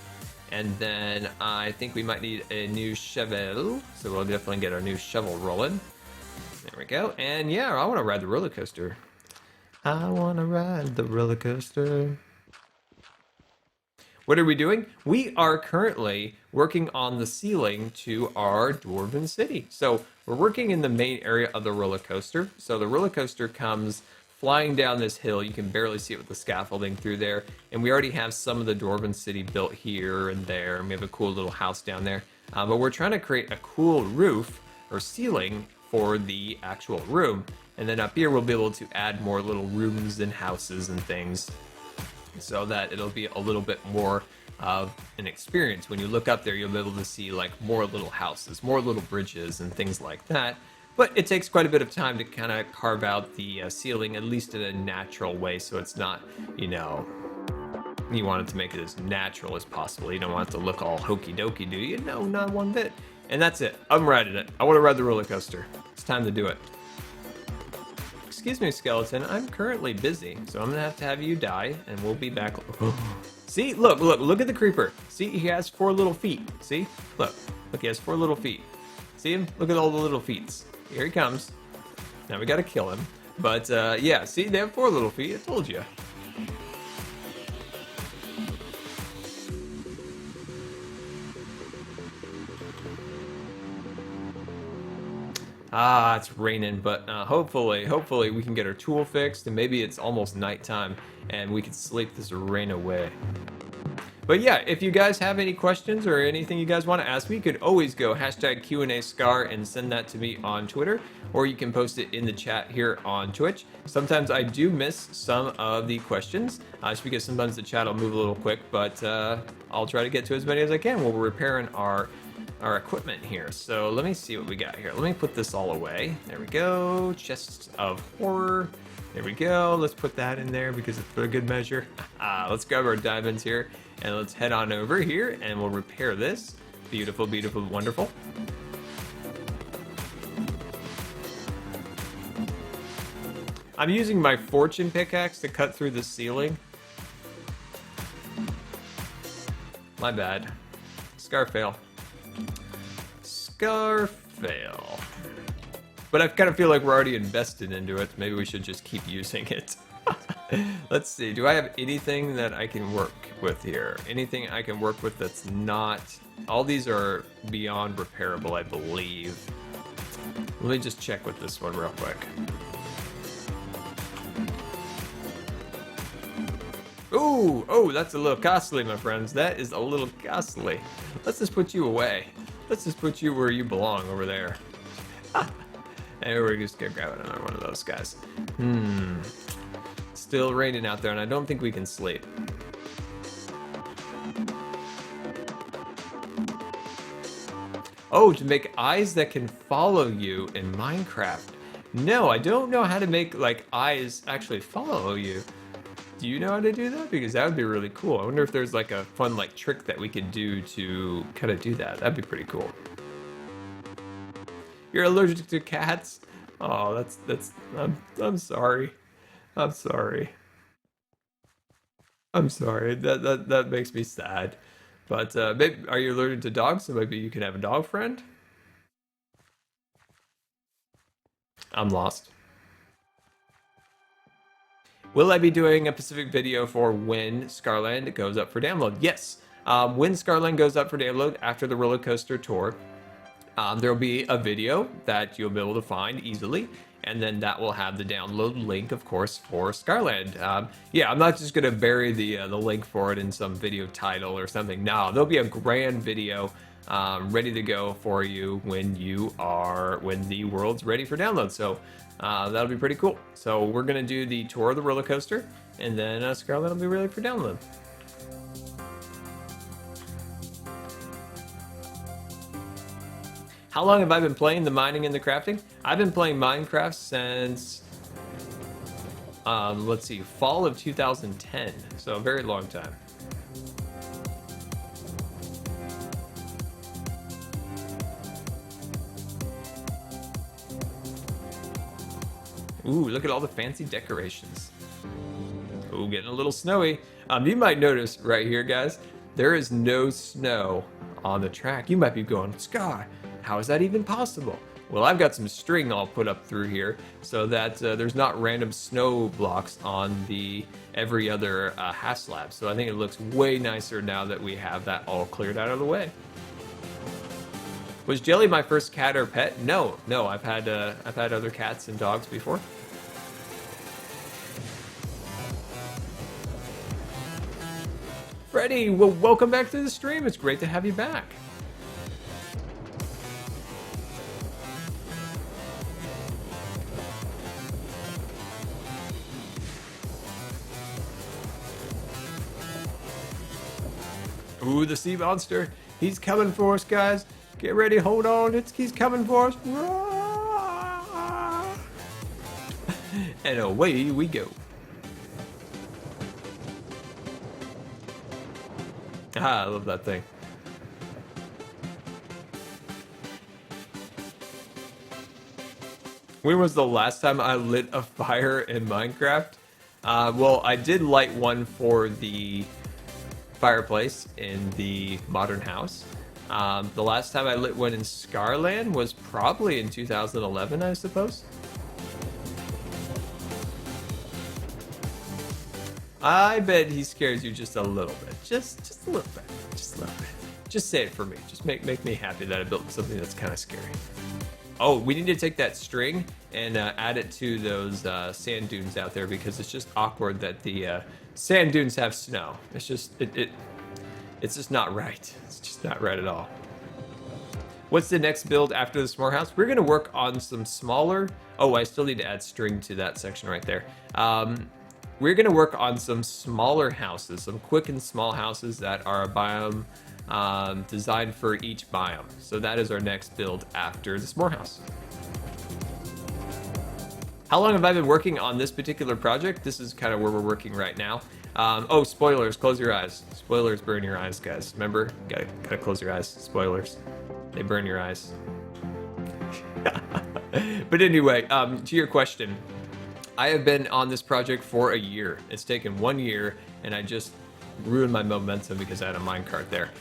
And then I think we might need a new shovel. So we'll definitely get our new shovel rolling. There we go. And yeah, I want to ride the roller coaster. I want to ride the roller coaster. What are we doing? We are currently working on the ceiling to our Dwarven city. So we're working in the main area of the roller coaster. So the roller coaster comes flying down this hill. You can barely see it with the scaffolding through there. And we already have some of the Dwarven city built here and there. And we have a cool little house down there. But we're trying to create a cool roof or ceiling for the actual room. And then up here, we'll be able to add more little rooms and houses and things so that it'll be a little bit more of an experience. When you look up there, you'll be able to see like more little houses, more little bridges and things like that. But it takes quite a bit of time to kind of carve out the ceiling, at least in a natural way, so it's not, you know, you want it to make it as natural as possible. You don't want it to look all hokey dokey, do you? No, not one bit. And that's it. I'm riding it. I want to ride the roller coaster. It's time to do it. Excuse me, skeleton. I'm currently busy, so I'm gonna have you die, and we'll be back. See, look at the creeper. See, he has 4 little feet. See, look, he has 4 little feet. See him? Look at all the little feet. Here he comes. Now we gotta kill him. But yeah, see, they have 4 little feet. I told you. Ah, it's raining, but hopefully we can get our tool fixed, and maybe it's almost nighttime, and we can sleep this rain away. But yeah, if you guys have any questions or anything you guys want to ask me, you could always go #Q&A_Scar and send that to me on Twitter, or you can post it in the chat here on Twitch. Sometimes I do miss some of the questions, just because sometimes the chat will move a little quick, but I'll try to get to as many as I can while we're repairing our equipment here. So let me see what we got here. Let me put this all away. There we go. Chest of horror. There we go. Let's put that in there because it's for a good measure. Let's grab our diamonds here and let's head on over here and we'll repair this. Beautiful, beautiful, wonderful. I'm using my fortune pickaxe to cut through the ceiling. My bad. Scar fail. Scar fail. But I kind of feel like we're already invested into it. Maybe we should just keep using it. Let's see. Do I have anything that I can work with here? Anything I can work with that's not... All these are beyond repairable, I believe. Let me just check with this one real quick. Ooh, oh, that's a little costly, my friends. That is a little costly. Let's just put you away. Let's just put you where you belong, over there. And we're just gonna grab another one of those guys. Still raining out there, and I don't think we can sleep. Oh, to make eyes that can follow you in Minecraft. No, I don't know how to make, like, eyes actually follow you. Do you know how to do that? Because that would be really cool. I wonder if there's like a fun like trick that we could do to kind of do that. That'd be pretty cool. You're allergic to cats? Oh, I'm sorry. I'm sorry. I'm sorry. That makes me sad. But maybe, are you allergic to dogs? So maybe you can have a dog friend? I'm lost. Will I be doing a specific video for when Scarland goes up for download? Yes. When Scarland goes up for download after the roller coaster tour, there will be a video that you'll be able to find easily, and then that will have the download link, of course, for Scarland. Yeah, I'm not just gonna bury the link for it in some video title or something. No, there'll be a grand video ready to go for you when the world's ready for download. So that'll be pretty cool. So we're gonna do the tour of the roller coaster, and then Scarland will be ready for download. How long have I been playing the mining and the crafting? I've been playing Minecraft since, let's see, fall of 2010. So a very long time. Ooh, look at all the fancy decorations. Ooh, getting a little snowy. You might notice right here, guys, there is no snow on the track. You might be going, Scar, how is that even possible? Well, I've got some string all put up through here so that there's not random snow blocks on the every other half slab. So I think it looks way nicer now that we have that all cleared out of the way. Was Jelly my first cat or pet? No, I've had other cats and dogs before. Freddy, well, welcome back to the stream. It's great to have you back. Ooh, the sea monster. He's coming for us, guys. Get ready, hold on. He's coming for us. And away we go. Ah, I love that thing. When was the last time I lit a fire in Minecraft? Well, I did light one for the fireplace in the modern house. The last time I lit one in Scarland was probably in 2011, I suppose. I bet he scares you just a little bit. Just a little bit. Just a little bit. Just say it for me. Just make me happy that I built something that's kind of scary. Oh, we need to take that string and add it to those sand dunes out there because it's just awkward that the sand dunes have snow. It's just it's just not right. It's just not right at all. What's the next build after the s'more house? We're gonna work on some smaller. Oh, I still need to add string to that section right there. We're gonna work on some smaller houses, some quick and small houses that are a biome designed for each biome. So that is our next build after the s'more house. How long have I been working on this particular project? This is kind of where we're working right now. Oh, spoilers, close your eyes. Spoilers burn your eyes, guys. Remember, gotta close your eyes. Spoilers, they burn your eyes. But anyway, to your question, I have been on this project for a year. It's taken 1 year, and I just ruined my momentum because I had a minecart there.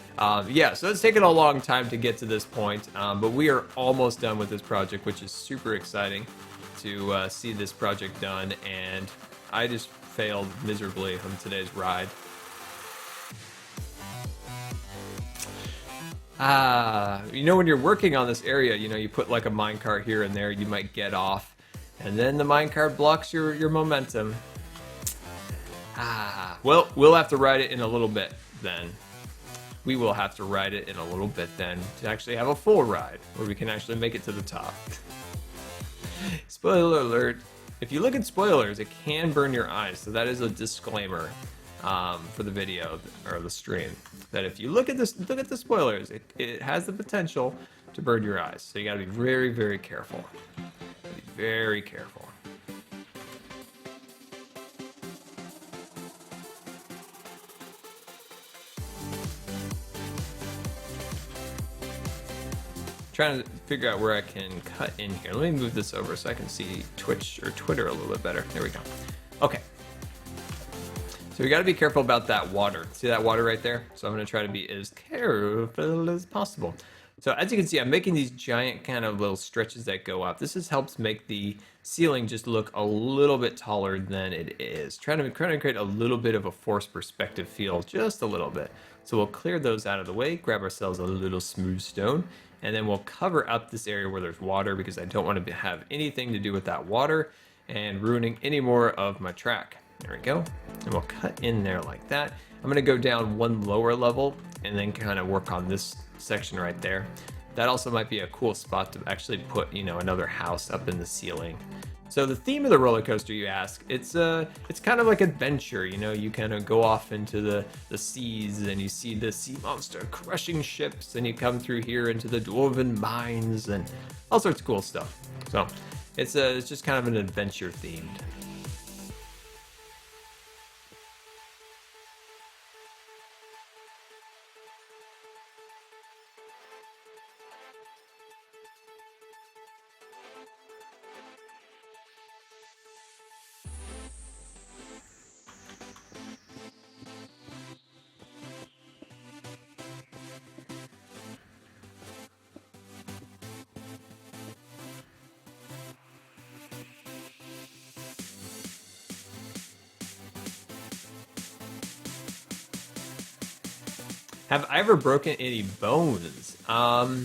Yeah, so it's taken a long time to get to this point, but we are almost done with this project, which is super exciting to see this project done, and I just failed miserably on today's ride. You know, when you're working on this area, you know, you put like a minecart here and there, you might get off, and then the minecart blocks your momentum. Well, we'll have to ride it in a little bit then. We will have to ride it in a little bit then to actually have a full ride where we can actually make it to the top. Spoiler alert. If you look at spoilers, it can burn your eyes. So that is a disclaimer for the video or the stream. That if you look at the spoilers, it has the potential to burn your eyes. So you gotta be very, very careful. Be very careful. Trying to figure out where I can cut in here. Let me move this over so I can see Twitch or Twitter a little bit better. There we go. Okay. So we got to be careful about that water. See that water right there? So I'm going to try to be as careful as possible. So as you can see, I'm making these giant kind of little stretches that go up. This just helps make the ceiling just look a little bit taller than it is. Trying to create a little bit of a forced perspective feel, just a little bit. So we'll clear those out of the way, grab ourselves a little smooth stone, and then we'll cover up this area where there's water because I don't want to have anything to do with that water and ruining any more of my track. There we go. And we'll cut in there like that. I'm going to go down one lower level and then kind of work on this section right there. That also might be a cool spot to actually put, you know, another house up in the ceiling. So the theme of the roller coaster, you ask, it's kind of like adventure, you know, you kind of go off into the seas and you see the sea monster crushing ships and you come through here into the Dwarven mines and all sorts of cool stuff. So it's just kind of an adventure themed. Have I ever broken any bones? I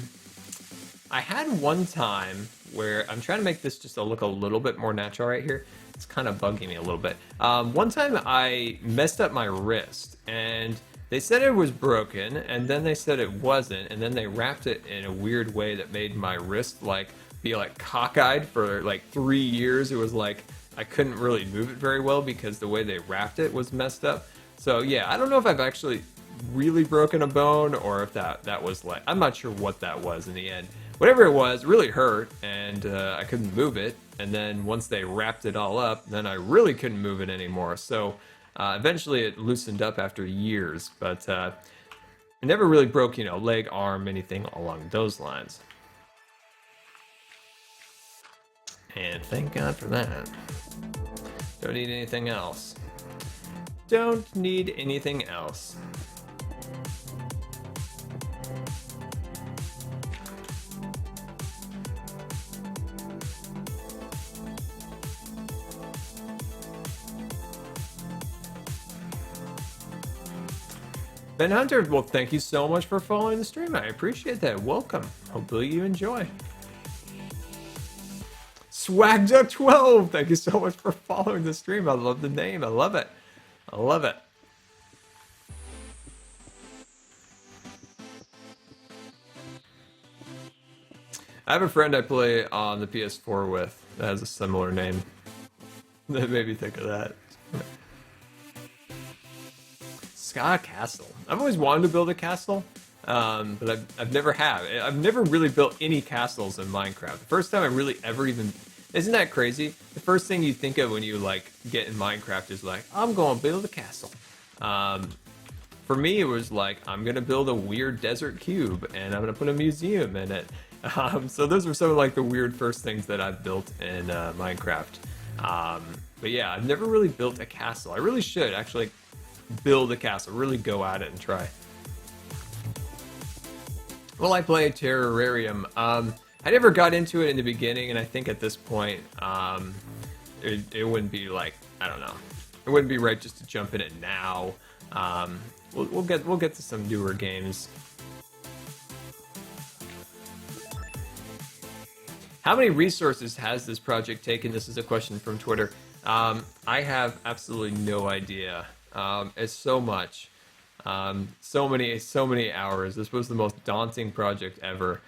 had one time where I'm trying to make this just look a little bit more natural right here. It's kind of bugging me a little bit. One time I messed up my wrist and they said it was broken and then they said it wasn't and then they wrapped it in a weird way that made my wrist be cockeyed for like 3 years. It was like I couldn't really move it very well because the way they wrapped it was messed up. So yeah, I don't know if I've actually really broken a bone, or if that was like, I'm not sure what that was in the end. Whatever it was, really hurt, and I couldn't move it. And then once they wrapped it all up, then I really couldn't move it anymore. So eventually it loosened up after years, but it never really broke, you know, leg, arm, anything along those lines. And thank God for that. Don't need anything else. Don't need anything else. Ben Hunter, well, thank you so much for following the stream. I appreciate that. Welcome. Hopefully you enjoy. Swagged up 12. Thank you so much for following the stream. I love the name. I love it. I love it. I have a friend I play on the PS4 with that has a similar name. That made me think of that. Ska Castle. I've always wanted to build a castle, but I've never have. I've never really built any castles in Minecraft. The first time I really ever even... Isn't that crazy? The first thing you think of when you like get in Minecraft is like, I'm going to build a castle. For me, it was like, I'm going to build a weird desert cube, and I'm going to put a museum in it. So those were some of like the weird first things that I've built in Minecraft. But yeah, I've never really built a castle. I really should actually build a castle, really go at it and try. Well, I play Terrarium. I never got into it in the beginning, and I think at this point, it wouldn't be like, I don't know, it wouldn't be right just to jump in it now. We'll get to some newer games. How many resources has this project taken? This is a question from Twitter. I have absolutely no idea. It's so much. So many hours. This was the most daunting project ever.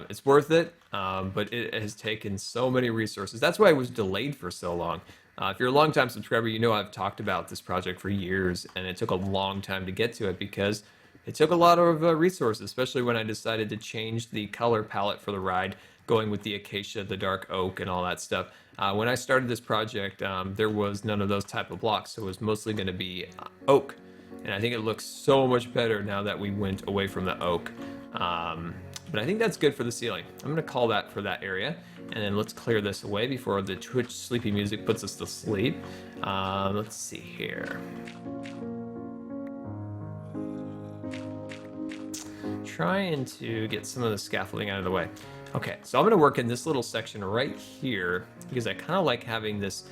It's worth it, but it has taken so many resources. That's why it was delayed for so long. If you're a longtime subscriber, you know I've talked about this project for years, and it took a long time to get to it because it took a lot of resources, especially when I decided to change the color palette for the ride, going with the acacia, the dark oak, and all that stuff. When I started this project, there was none of those type of blocks, so it was mostly going to be oak. And I think it looks so much better now that we went away from the oak. But I think that's good for the ceiling. I'm going to call that for that area. And then let's clear this away before the Twitch sleepy music puts us to sleep. Let's see here. Trying to get some of the scaffolding out of the way. Okay, so I'm going to work in this little section right here because I kind of like having this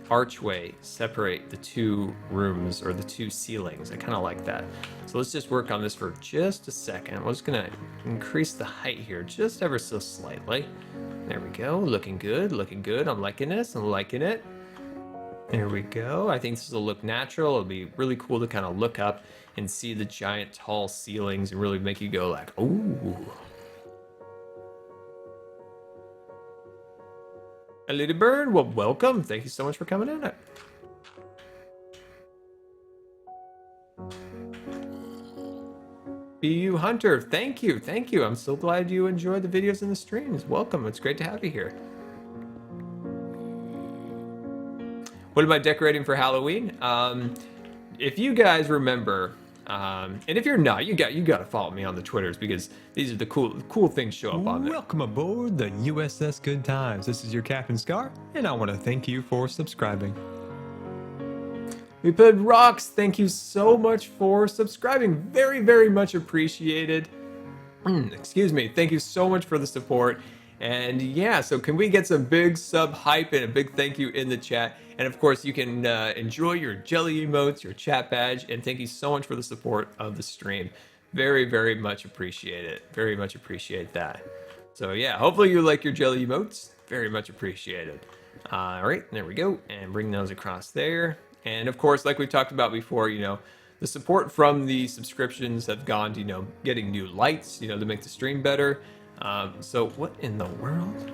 archway separate the two rooms or the two ceilings. I kind of like that. So let's just work on this for just a second. We're just going to increase the height here just ever so slightly. There we go. Looking good, looking good. I'm liking this. I'm liking it. There we go. I think this will look natural. It'll be really cool to kind of look up and see the giant tall ceilings and really make you go like, ooh. A Lady Bird, well, welcome. Thank you so much for coming in. BU Hunter, thank you, thank you. I'm so glad you enjoyed the videos and the streams. Welcome, it's great to have you here. What am I decorating for Halloween? If you guys remember, and if you're not, you got to follow me on the Twitters because these are the cool things show up on there. Welcome aboard the USS Good Times. This is your Captain Scar, and I want to thank you for subscribing. We put rocks. Thank you so much for subscribing. Very, very much appreciated. Excuse me. Thank you so much for the support. And yeah, so can we get some big sub hype and a big thank you in the chat? And of course, you can enjoy your jelly emotes, your chat badge, and thank you so much for the support of the stream. Very, very much appreciate it. Very much appreciate that. So yeah, hopefully you like your jelly emotes. Very much appreciated. All right, there we go. And bring those across there. And of course, like we talked about before, you know, the support from the subscriptions have gone to, you know, getting new lights, you know, to make the stream better. So what in the world?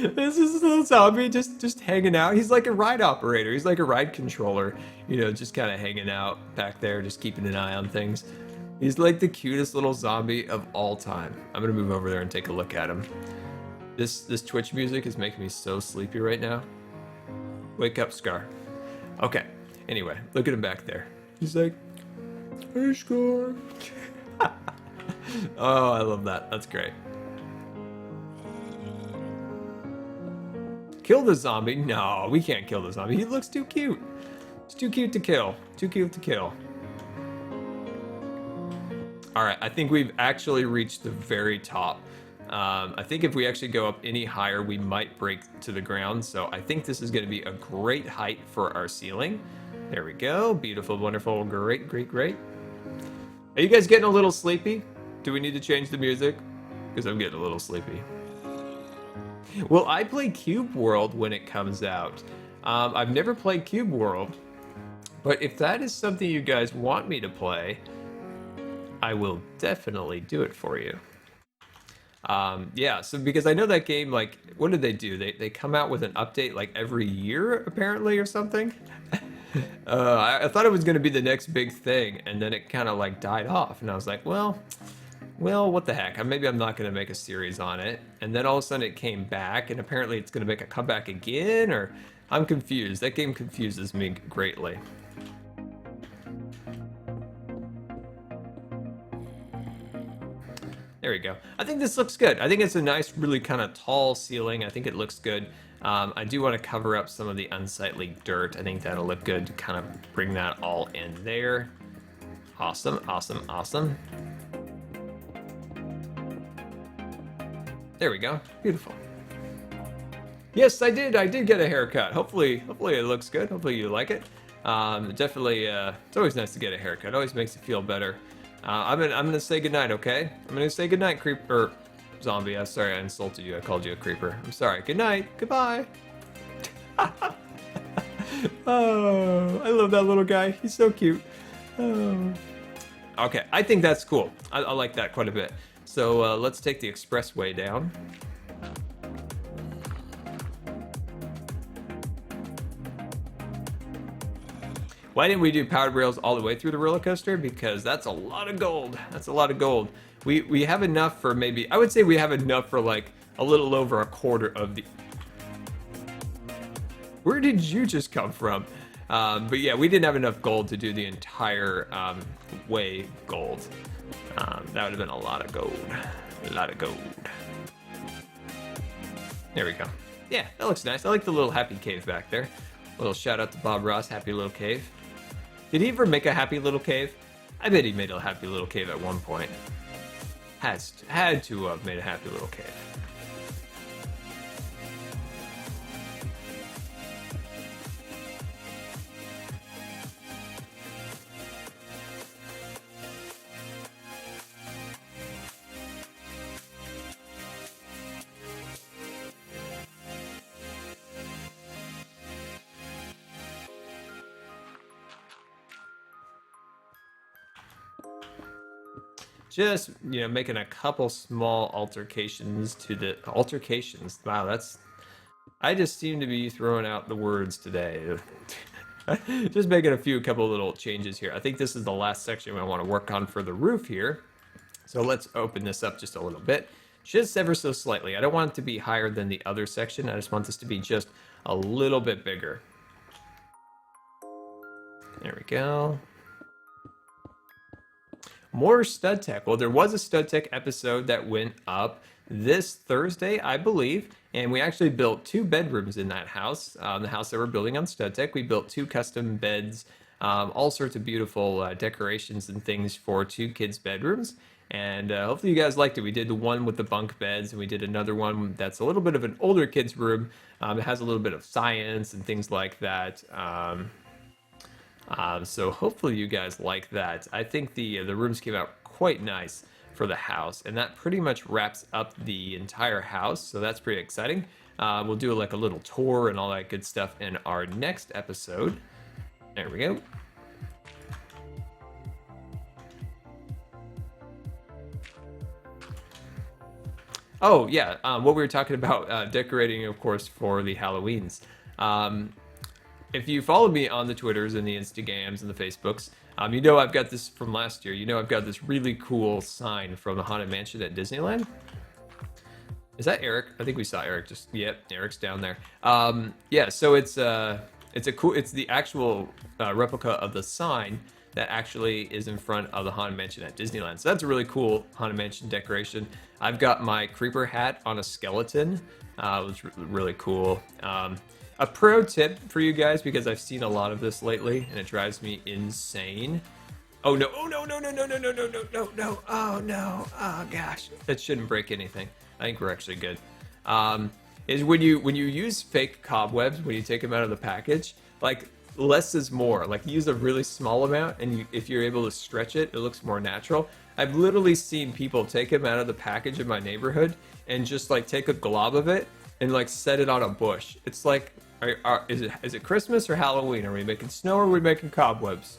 This is a little zombie just hanging out. He's like a ride operator. He's like a ride controller, you know, just kind of hanging out back there, just keeping an eye on things. He's like the cutest little zombie of all time. I'm gonna move over there and take a look at him. This Twitch music is making me so sleepy right now. Wake up, Scar. Okay. Anyway, look at him back there. He's like, hey, Scar. Oh, I love that. That's great. Kill the zombie? No, we can't kill the zombie. He looks too cute. It's too cute to kill. Too cute to kill. All right, I think we've actually reached the very top. I think if we actually go up any higher, we might break to the ground. So I think this is going to be a great height for our ceiling. There we go. Beautiful, wonderful, great, great, great. Are you guys getting a little sleepy? Do we need to change the music? Because I'm getting a little sleepy. Well, I play Cube World when it comes out. I've never played Cube World, but if that is something you guys want me to play, I will definitely do it for you. Yeah, so because I know that game, like, what did they do? They come out with an update like every year, apparently, or something. I thought it was going to be the next big thing, and then it kind of like died off, and I was like, well, what the heck? Maybe I'm not going to make a series on it. And then all of a sudden it came back, and apparently it's going to make a comeback again, or I'm confused. That game confuses me greatly. There we go. I think this looks good. I think it's a nice, really kind of tall ceiling. I think it looks good. I do want to cover up some of the unsightly dirt. I think that'll look good to kind of bring that all in there. Awesome, awesome, awesome. There we go. Beautiful. Yes, I did get a haircut. Hopefully it looks good. Hopefully you like it. Definitely, it's always nice to get a haircut. It always makes you feel better. I'm gonna say goodnight, okay? I'm gonna say goodnight, creeper. Zombie. I'm sorry I insulted you. I called you a creeper. I'm sorry. Good night. Goodbye. Oh, I love that little guy. He's so cute. Oh. Okay, I think that's cool. I like that quite a bit. So let's take the expressway down. Why didn't we do powered rails all the way through the roller coaster? Because that's a lot of gold. That's a lot of gold. We have enough for maybe, I would say we have enough for like a little over a quarter of the... Where did you just come from? But yeah, we didn't have enough gold to do the entire way gold. That would have been a lot of gold. A lot of gold. There we go. Yeah, that looks nice. I like the little happy cave back there. A little shout out to Bob Ross, happy little cave. Did he ever make a happy little cave? I bet he made a happy little cave at one point. Had to have made a happy little cave. Just, you know, making a couple small altercations to the altercations. Wow, that's, I just seem to be throwing out the words today. Just making a couple little changes here. I think this is the last section I want to work on for the roof here. So let's open this up just a little bit. Just ever so slightly. I don't want it to be higher than the other section. I just want this to be just a little bit bigger. There we go. More stud tech. Well, there was a stud tech episode that went up this Thursday, I believe, and we actually built 2 bedrooms in that house. The house that we're building on stud tech, we built 2 custom beds, all sorts of beautiful decorations and things for 2 kids' bedrooms. And hopefully you guys liked it. We did the one with the bunk beds, and we did another one that's a little bit of an older kid's room. It has a little bit of science and things like that. So hopefully you guys like that. I think the rooms came out quite nice for the house, and that pretty much wraps up the entire house. So that's pretty exciting. We'll do like a little tour and all that good stuff in our next episode. There we go. Oh yeah, what we were talking about decorating, of course, for the Halloweens. Um, if you follow me on the Twitters and the Instagrams and the Facebooks, you know I've got this from last year. You know I've got this really cool sign from the Haunted Mansion at Disneyland. Is that Eric? I think we saw Eric. Just yep, Eric's down there. Yeah, so it's a cool. It's the actual replica of the sign that actually is in front of the Haunted Mansion at Disneyland. So that's a really cool Haunted Mansion decoration. I've got my creeper hat on a skeleton. It was really cool. A pro tip for you guys, because I've seen a lot of this lately and it drives me insane. Oh no, oh no, no, no, no, no, no, no, no, no, no, oh no, oh gosh. That shouldn't break anything. I think we're actually good. Is when you use fake cobwebs, when you take them out of the package, like less is more. Like use a really small amount, and if you're able to stretch it, it looks more natural. I've literally seen people take them out of the package in my neighborhood and just like take a glob of it and like set it on a bush. It's like, is it Christmas or Halloween? Are we making snow or are we making cobwebs?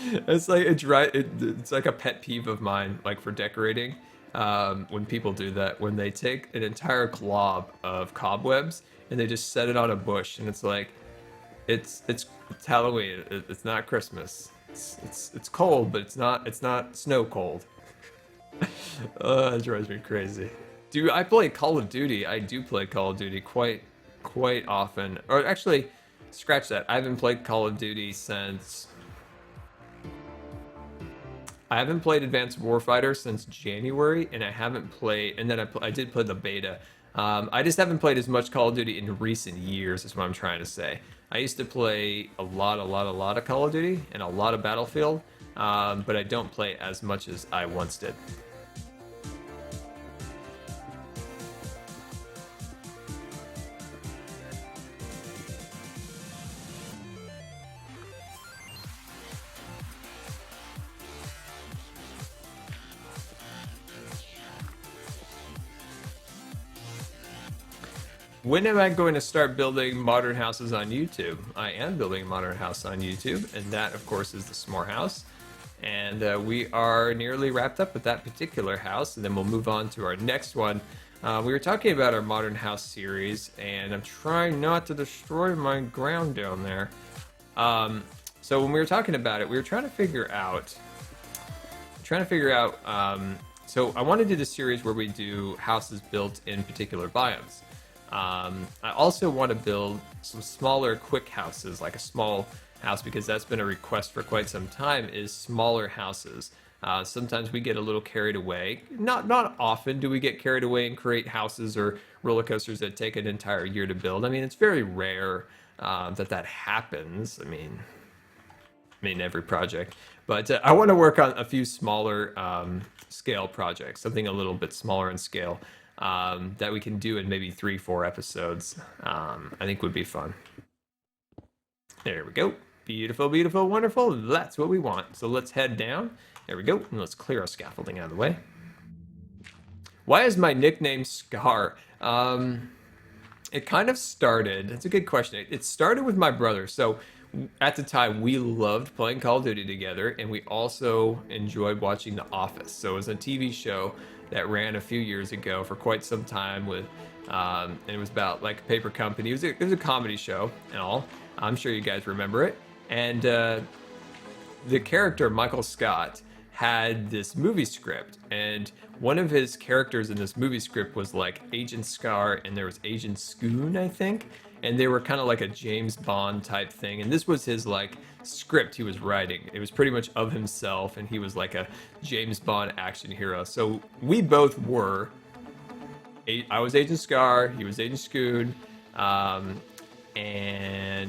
It's like it's like a pet peeve of mine, like for decorating. When people do that, when they take an entire glob of cobwebs and they just set it on a bush, and it's like, it's Halloween. It's not Christmas. It's cold, but it's not snow cold. That drives me crazy. Do I play Call of Duty? I do play Call of Duty quite often. Or actually, scratch that. I haven't played Call of Duty since. I haven't played Advanced Warfighter since January, and I haven't played. And then I did play the beta. I just haven't played as much Call of Duty in recent years. Is what I'm trying to say. I used to play a lot of Call of Duty and a lot of Battlefield, but I don't play as much as I once did. When am I going to start building modern houses on YouTube? I am building a modern house on YouTube, and that, of course, is the S'more House. And we are nearly wrapped up with that particular house, and then we'll move on to our next one. We were talking about our modern house series, and I'm trying not to destroy my ground down there. So when we were talking about it, we were trying to figure out. So I want to do the series where we do houses built in particular biomes. I also want to build some smaller quick houses, like a small house, because that's been a request for quite some time, is smaller houses. Sometimes we get a little carried away. Not often do we get carried away and create houses or roller coasters that take an entire year to build. I mean, it's very rare that happens. I mean every project. But I want to work on a few smaller scale projects, something a little bit smaller in scale. That we can do in maybe 3-4 episodes. I think would be fun. There we go. Beautiful, beautiful, wonderful. That's what we want. So let's head down. There we go. And let's clear our scaffolding out of the way. Why is my nickname Scar? It kind of started. It's a good question. It started with my brother. So at the time, we loved playing Call of Duty together, and we also enjoyed watching The Office. So it was a TV show that ran a few years ago for quite some time with, and it was about like a paper company. It was a comedy show and all. I'm sure you guys remember it. And the character Michael Scott had this movie script, and one of his characters in this movie script was like Agent Scar, and there was Agent Scoon, I think, and they were kind of like a James Bond type thing. And this was his like script he was writing. It was pretty much of himself, and he was like a James Bond action hero. So we both were. I was Agent Scar, he was Agent Scoon, and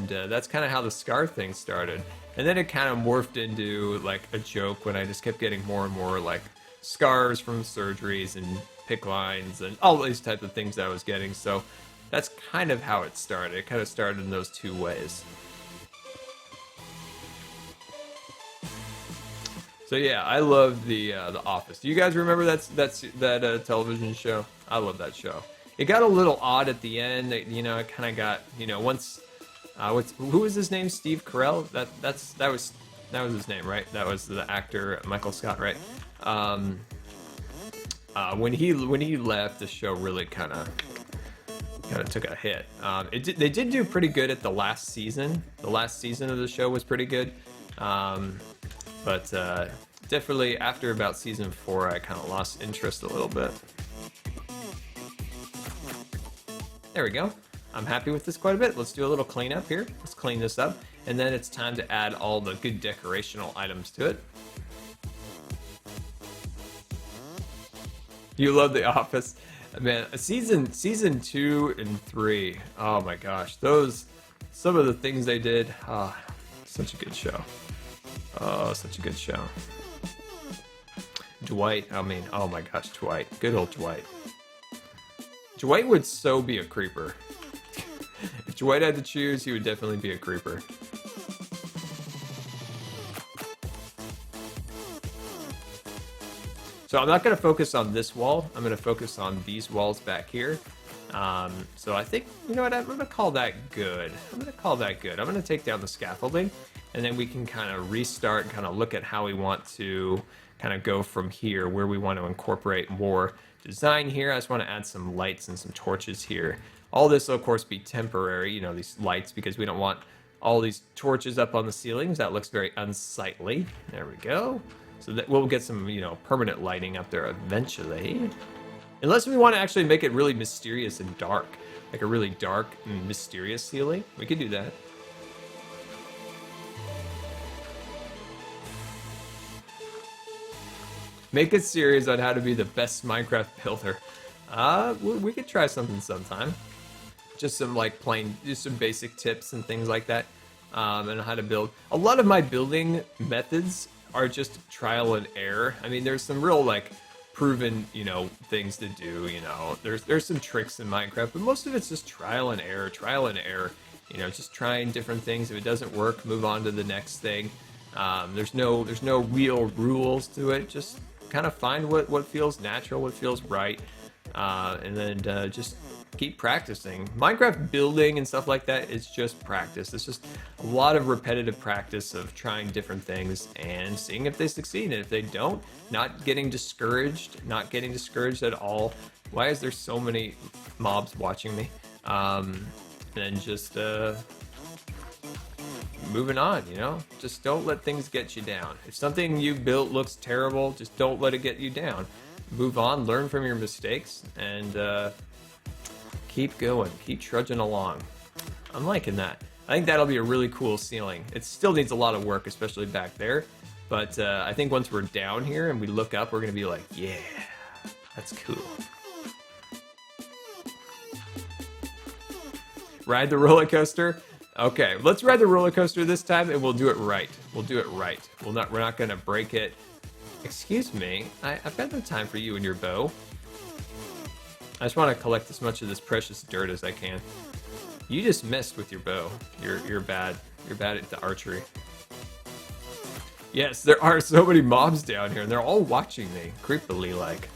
that's kind of how the Scar thing started. And then it kind of morphed into like a joke when I just kept getting more and more like scars from surgeries and pick lines and all these types of things that I was getting. So that's kind of how it started. It kind of started in those two ways. So yeah, I love the Office. Do you guys remember that television show? I love that show. It got a little odd at the end. It kind of got once. Who was his name? Steve Carell. That was his name, right? That was the actor Michael Scott, right? When he left, the show really kind of took a hit. They did do pretty good at the last season. The last season of the show was pretty good, but definitely after about season 4, I kind of lost interest a little bit. There we go. I'm happy with this quite a bit. Let's do a little cleanup here. Let's clean this up, and then it's time to add all the good decorational items to it. You love The Office, man. Season 2 and 3. Oh my gosh, some of the things they did. Such a good show. Oh, such a good show. Dwight. I mean, oh my gosh, Dwight. Good old Dwight. Dwight would so be a creeper. If Dwight had to choose, he would definitely be a creeper. So I'm not going to focus on this wall. I'm going to focus on these walls back here. So I think, you know what, I'm going to call that good. I'm going to take down the scaffolding, and then we can kind of restart and kind of look at how we want to kind of go from here, where we want to incorporate more design here. I just want to add some lights and some torches here. All this will, of course, be temporary, you know, these lights, because we don't want all these torches up on the ceilings. That looks very unsightly. There we go. So that we'll get some, you know, permanent lighting up there eventually. Unless we want to actually make it really mysterious and dark, like a really dark and mysterious ceiling, we could do that. Make a series on how to be the best Minecraft builder. We could try something sometime. Just some just some basic tips and things like that, and how to build. A lot of my building methods are just trial and error. I mean, there's some real proven, you know, things to do. You know, there's some tricks in Minecraft, but most of it's just trial and error. You know, just trying different things. If it doesn't work, move on to the next thing. There's no real rules to it. Just kind of find what feels natural, what feels right, and then just keep practicing. Minecraft building and stuff like that is just practice. It's just a lot of repetitive practice of trying different things and seeing if they succeed. And if they don't, not getting discouraged at all. Why is there so many mobs watching me? And just moving on, you know? Just don't let things get you down. If something you built looks terrible, just don't let it get you down. Move on, learn from your mistakes, and keep going, keep trudging along. I'm liking that. I think that'll be a really cool ceiling. It still needs a lot of work, especially back there. But I think once we're down here and we look up, we're gonna be like, yeah, that's cool. Ride the roller coaster. Okay, let's ride the roller coaster this time, and we'll do it right. We're not gonna break it. Excuse me, I've got no time for you and your bow. I just want to collect as much of this precious dirt as I can. You just missed with your bow. You're bad. You're bad at the archery. Yes, there are so many mobs down here, and they're all watching me, creepily like.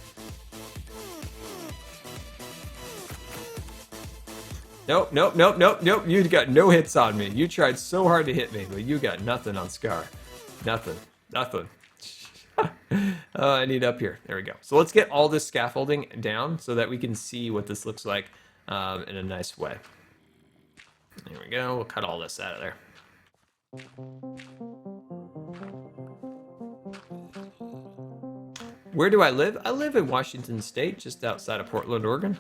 Nope. You got no hits on me. You tried so hard to hit me, but you got nothing on Scar. Nothing. Oh, I need up here. There we go. So let's get all this scaffolding down so that we can see what this looks like in a nice way. There we go. We'll cut all this out of there. Where do I live? I live in Washington State, just outside of Portland, Oregon.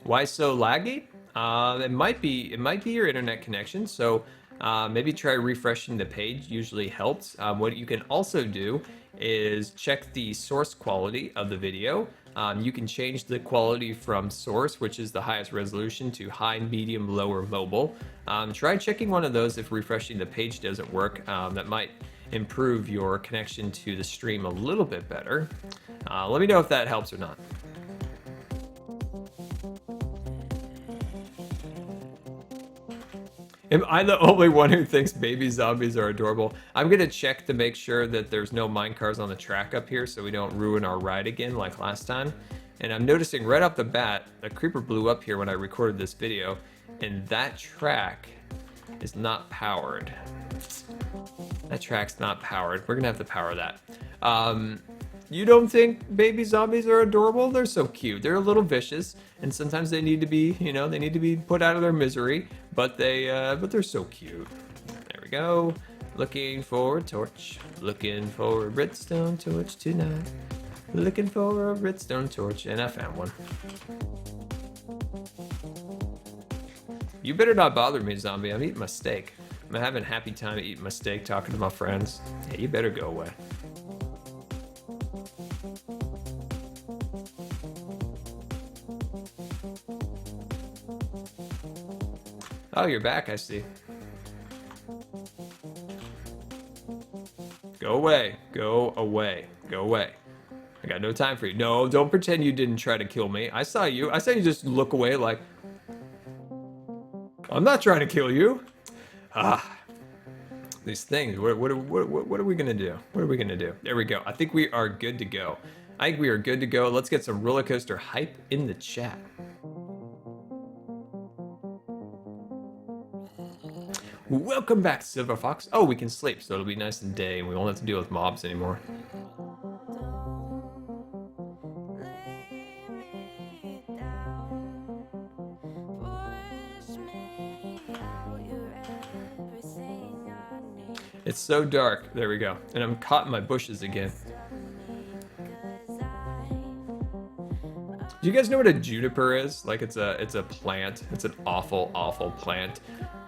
Why so laggy? It might be your internet connection. So maybe try refreshing the page. Usually helps. What you can also do is check the source quality of the video. You can change the quality from source, which is the highest resolution, to high, medium, low, or mobile. Try checking one of those if refreshing the page doesn't work. That might improve your connection to the stream a little bit better. Let me know if that helps or not. Am I the only one who thinks baby zombies are adorable? I'm gonna check to make sure that there's no minecars on the track up here so we don't ruin our ride again like last time. And I'm noticing right off the bat, a creeper blew up here when I recorded this video, and that track is not powered. That track's not powered. We're gonna have to power that. You don't think baby zombies are adorable? They're so cute. They're a little vicious, and sometimes they need to be, you know, they need to be put out of their misery. But they're so cute. There we go. Looking for a torch. Looking for a redstone torch tonight. Looking for a redstone torch, and I found one. You better not bother me, zombie. I'm eating my steak. I'm having a happy time eating my steak, talking to my friends. Yeah, you better go away. Oh, you're back, I see. Go away. Go away. Go away. I got no time for you. No, don't pretend you didn't try to kill me. I saw you. I saw you just look away like... I'm not trying to kill you. Ah. These things. What are we going to do? What are we going to do? There we go. I think we are good to go. I think we are good to go. Let's get some roller coaster hype in the chat. Welcome back, Silver Fox. Oh, we can sleep, so it'll be nice and day, and we won't have to deal with mobs anymore. It's so dark. There we go. And I'm caught in my bushes again. Do you guys know what a juniper is? Like it's a plant. It's an awful, awful plant.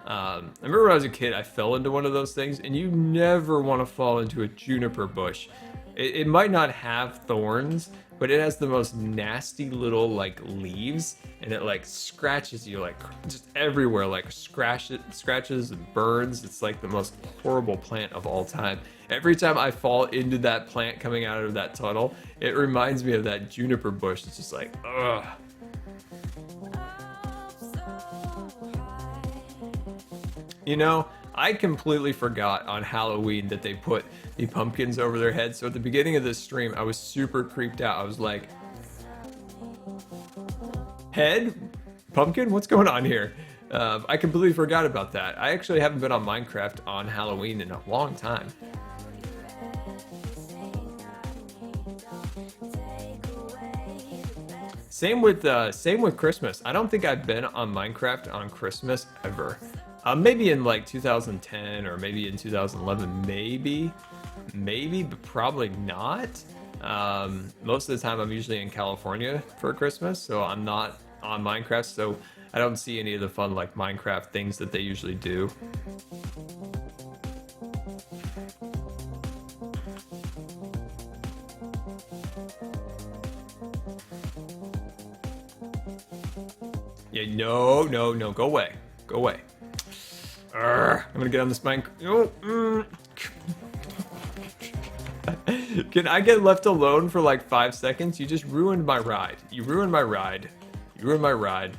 I remember when I was a kid, I fell into one of those things, and you never want to fall into a juniper bush. It might not have thorns, but it has the most nasty little like leaves, and it like scratches you like just everywhere, like scratches and burns. It's like the most horrible plant of all time. Every time I fall into that plant coming out of that tunnel, it reminds me of that juniper bush. It's just like, ugh. You know, I completely forgot on Halloween that they put the pumpkins over their heads. So at the beginning of this stream, I was super creeped out. I was like, head? Pumpkin? What's going on here? I completely forgot about that. I actually haven't been on Minecraft on Halloween in a long time. Same with Christmas. I don't think I've been on Minecraft on Christmas ever. Maybe in like 2010 or maybe in 2011, maybe, but probably not. Most of the time I'm usually in California for Christmas, so I'm not on Minecraft, so I don't see any of the fun like Minecraft things that they usually do. Yeah, no, go away. Go away. I'm gonna get on this mine. Can I get left alone for like 5 seconds? You just ruined my ride. You ruined my ride. You ruined my ride.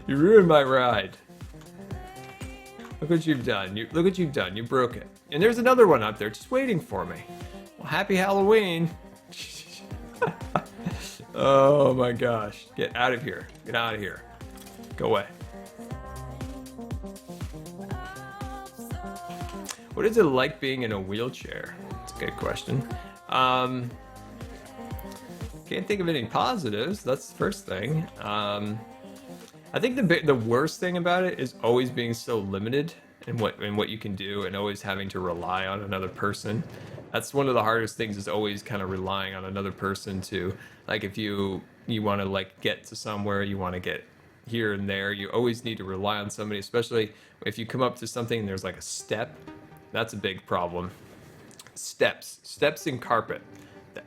You ruined my ride. Look what you've done. Look what you've done. You broke it. And there's another one up there just waiting for me. Well, happy Halloween. Oh my gosh. Get out of here. Get out of here. Go away. What is it like being in a wheelchair? That's a good question. Can't think of any positives. That's the first thing. I think the worst thing about it is always being so limited in what you can do, and always having to rely on another person. That's one of the hardest things, is always kind of relying on another person to, like, if you want to like get to somewhere, you want to get here and there, you always need to rely on somebody, especially if you come up to something and there's like a step. That's a big problem. Steps in carpet.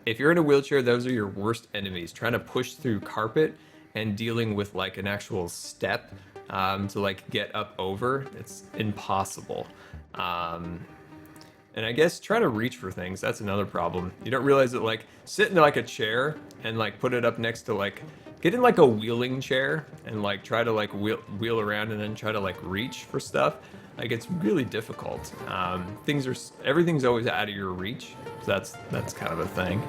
If you're in a wheelchair, those are your worst enemies. Trying to push through carpet and dealing with like an actual step to like get up over, it's impossible. And I guess try to reach for things, that's another problem. You don't realize that, like, sit in like a chair and like put it up next to like, get in like a wheeling chair and like try to like wheel around and then try to like reach for stuff. Like, it's really difficult. Everything's always out of your reach. So that's kind of a thing.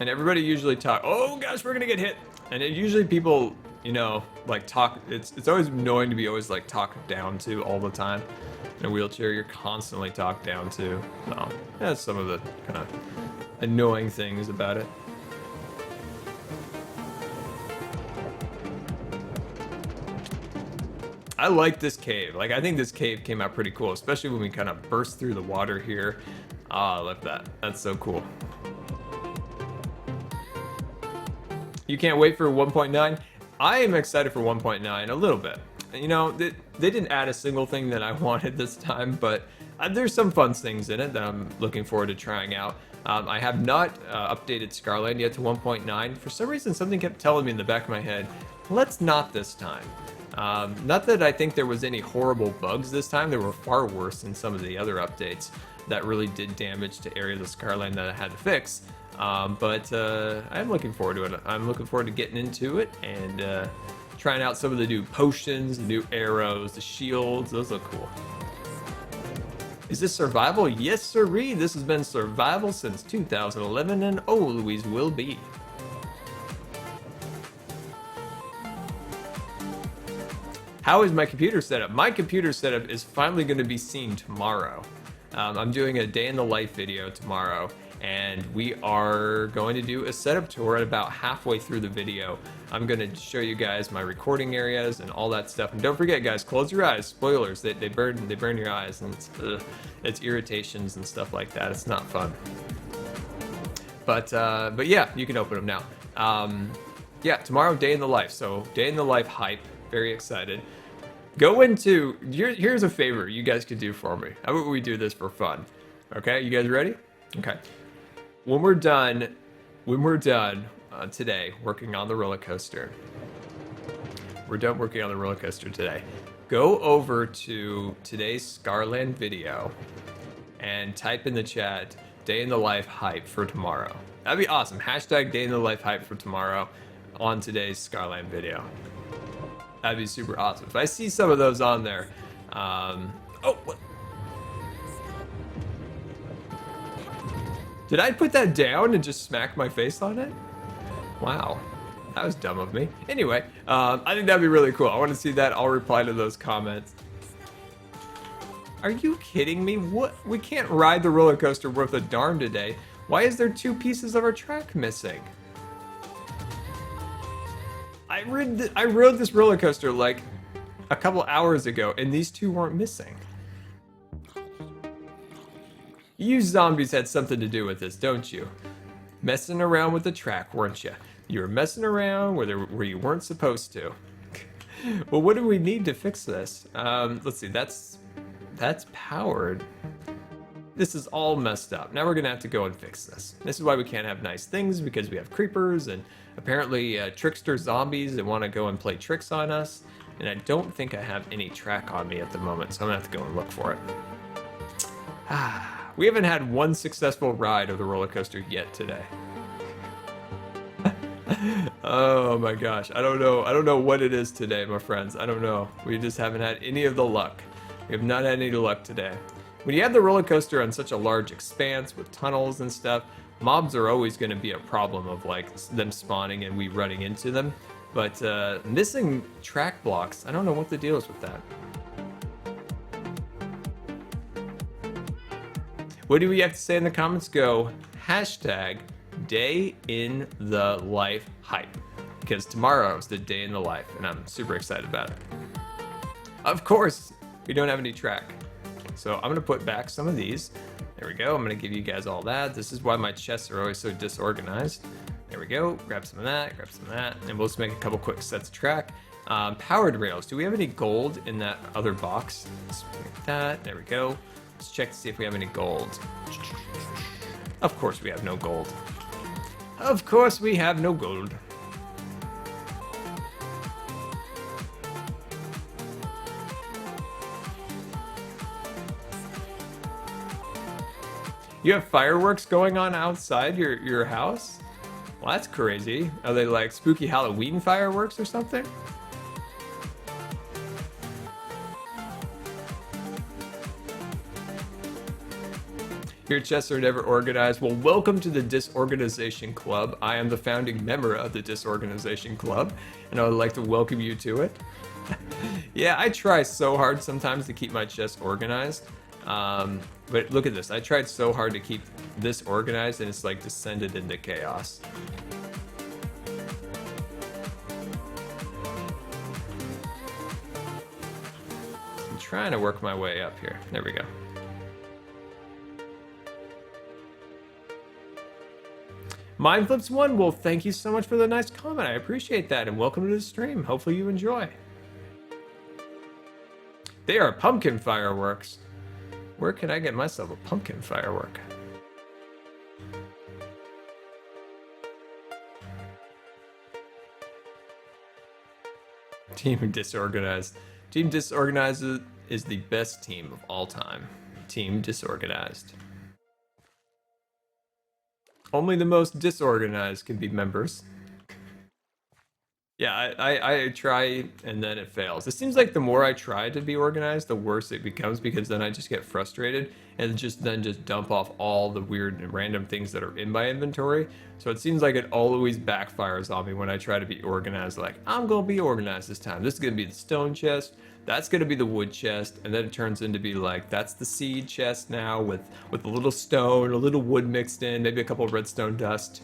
And everybody usually oh gosh, we're gonna get hit. And usually people, you know, like talk. It's always annoying to be always like talked down to all the time. In a wheelchair, you're constantly talked down to. So that's some of the kind of annoying things about it. I like this cave. Like, I think this cave came out pretty cool, especially when we kind of burst through the water here. Ah, I love that. That's so cool. You can't wait for 1.9? I am excited for 1.9 a little bit. You know, they didn't add a single thing that I wanted this time, but there's some fun things in it that I'm looking forward to trying out. I have not updated Scarland yet to 1.9. For some reason, something kept telling me in the back of my head, let's not this time. Not that I think there was any horrible bugs this time. There were far worse than some of the other updates that really did damage to areas of Scarland that I had to fix. But I'm looking forward to it. I'm looking forward to getting into it and trying out some of the new potions, the new arrows, the shields. Those look cool. Is this survival? Yes, sirree. This has been survival since 2011 and always will be. How is my computer setup? My computer setup is finally going to be seen tomorrow. I'm doing a day in the life video tomorrow, and we are going to do a setup tour at about halfway through the video. I'm going to show you guys my recording areas and all that stuff. And don't forget, guys, close your eyes. Spoilers, they burn your eyes, and it's irritations and stuff like that. It's not fun. But yeah, you can open them now. Yeah, tomorrow, day in the life. So day in the life hype. Very excited. Go into, here's a favor you guys could do for me. How about we do this for fun? Okay, you guys ready? Okay. When we're done today working on the roller coaster, today. Go over to today's Scarland video and type in the chat, day in the life hype for tomorrow. That'd be awesome. Hashtag day in the life hype for tomorrow on today's Scarland video. That'd be super awesome. If I see some of those on there, oh, what? Did I put that down and just smack my face on it? Wow, that was dumb of me. Anyway, I think that'd be really cool. I want to see that. I'll reply to those comments. Are you kidding me? What? We can't ride the roller coaster worth a darn today. Why is there 2 pieces of our track missing? I rode this roller coaster like a couple hours ago, and these 2 weren't missing. You zombies had something to do with this, don't you? Messing around with the track, weren't you? You were messing around where you weren't supposed to. Well, what do we need to fix this? Let's see, that's powered. This is all messed up. Now we're gonna have to go and fix this. This is why we can't have nice things, because we have creepers and apparently trickster zombies that want to go and play tricks on us. And I don't think I have any track on me at the moment, so I'm gonna have to go and look for it. We haven't had one successful ride of the roller coaster yet today. Oh my gosh, I don't know what it is today, my friends. I don't know. We just haven't had any of the luck. We have not had any luck today. When you have the roller coaster on such a large expanse with tunnels and stuff, mobs are always going to be a problem of like them spawning and we running into them. But missing track blocks, I don't know what the deal is with that. What do we have to say in the comments? Go hashtag day in the life hype, because tomorrow is the day in the life and I'm super excited about it. Of course, we don't have any track. So I'm gonna put back some of these. There we go. I'm gonna give you guys all that. This is why my chests are always so disorganized. There we go. Grab some of that, and we'll just make a couple quick sets of track. Powered rails. Do we have any gold in that other box? Let's make that. There we go. Let's check to see if we have any gold. Of course we have no gold. Of course we have no gold. You have fireworks going on outside your house? Well, that's crazy. Are they like spooky Halloween fireworks or something? Your chests are never organized. Well, welcome to the Disorganization Club. I am the founding member of the Disorganization Club, and I would like to welcome you to it. Yeah, I try so hard sometimes to keep my chest organized. But look at this. I tried so hard to keep this organized, and it's like descended into chaos. I'm trying to work my way up here. There we go. Mindflips1, well, thank you so much for the nice comment. I appreciate that, and welcome to the stream. Hopefully you enjoy. They are pumpkin fireworks. Where can I get myself a pumpkin firework? Team Disorganized. Team Disorganized is the best team of all time. Team Disorganized. Only the most disorganized can be members. Yeah, I try and then it fails. It seems like the more I try to be organized, the worse it becomes, because then I just get frustrated and just dump off all the weird and random things that are in my inventory. So it seems like it always backfires on me when I try to be organized. Like, I'm gonna be organized this time. This is gonna be the stone chest. That's gonna be the wood chest, and then it turns into be like, that's the seed chest now with a little stone, a little wood mixed in, maybe a couple of redstone dust.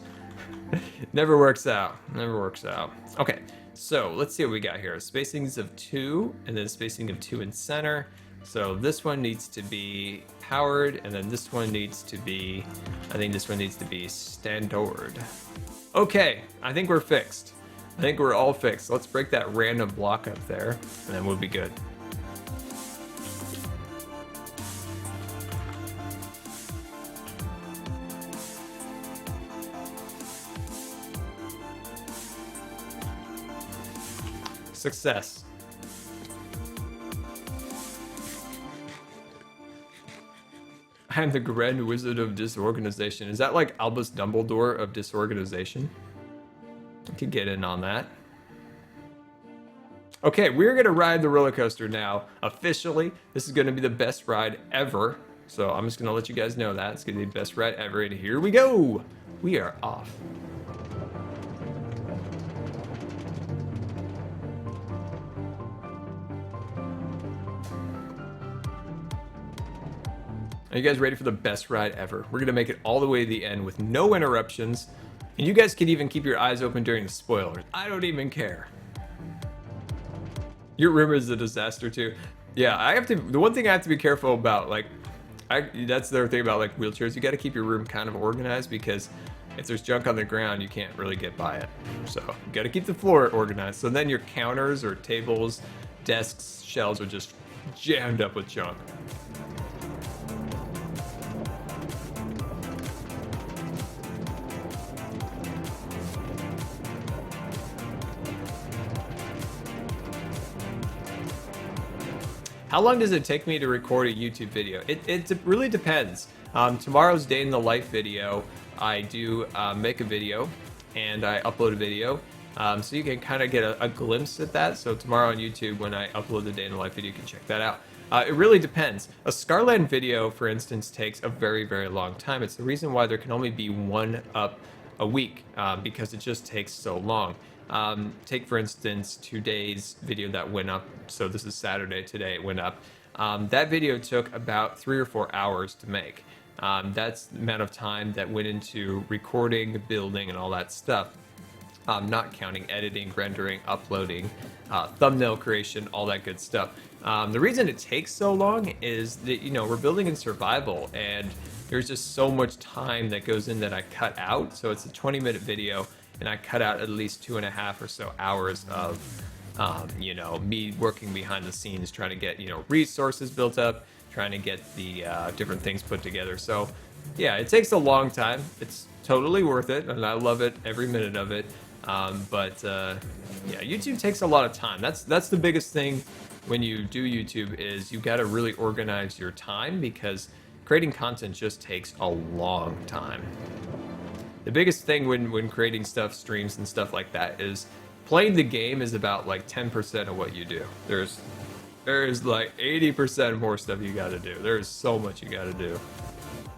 Never works out. Never works out. Okay, so let's see what we got here. Spacings of 2, and then spacing of 2 in center. So this one needs to be powered, and then this one needs to be, I think this one needs to be standard. Okay, I think we're fixed. I think we're all fixed. Let's break that random block up there, and then we'll be good. Success. I am the Grand Wizard of Disorganization. Is that like Albus Dumbledore of Disorganization? I could get in on that. Okay, we're gonna ride the roller coaster now. Officially, this is gonna be the best ride ever. So I'm just gonna let you guys know that. It's gonna be the best ride ever, and here we go. We are off. Are you guys ready for the best ride ever? We're gonna make it all the way to the end with no interruptions. And you guys can even keep your eyes open during the spoilers. I don't even care. Your room is a disaster too. Yeah, I have to, the one thing I have to be careful about, like, that's the other thing about like wheelchairs, you gotta keep your room kind of organized, because if there's junk on the ground, you can't really get by it. So you gotta keep the floor organized. So then your counters or tables, desks, shelves are just jammed up with junk. How long does it take me to record a YouTube video? It really depends. Tomorrow's day in the life video, I do make a video and I upload a video. So you can kind of get a glimpse at that. So tomorrow on YouTube, when I upload the day in the life video, you can check that out. It really depends. A Scarland video, for instance, takes a very, very long time. It's the reason why there can only be one up a week, because it just takes so long. Take for instance today's video that went up, so this is Saturday, today it went up. That video took about 3 or 4 hours to make. That's the amount of time that went into recording, building, and all that stuff. Not counting editing, rendering, uploading, thumbnail creation, all that good stuff. The reason it takes so long is that, you know, we're building in survival, and there's just so much time that goes in that I cut out. So it's a 20-minute video, and I cut out at least 2.5 or so hours of, you know, me working behind the scenes, trying to get, you know, resources built up, trying to get the different things put together. So yeah, it takes a long time. It's totally worth it, and I love it, every minute of it. Yeah, YouTube takes a lot of time. That's the biggest thing when you do YouTube, is you got to really organize your time, because creating content just takes a long time. The biggest thing when creating stuff, streams and stuff like that, is playing the game is about like 10% of what you do. There's like 80% more stuff you got to do. There's so much you got to do.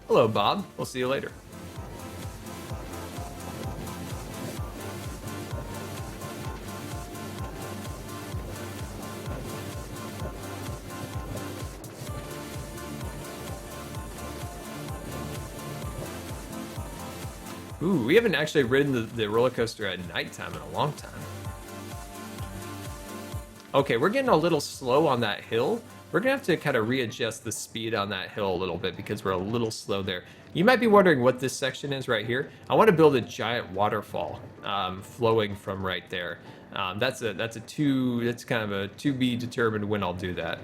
Hello, Bob. We'll see you later. Ooh, we haven't actually ridden the roller coaster at nighttime in a long time. Okay, we're getting a little slow on that hill. We're gonna have to kind of readjust the speed on that hill a little bit because we're a little slow there. You might be wondering what this section is right here. I want to build a giant waterfall flowing from right there. That's kind of a to be determined when I'll do that.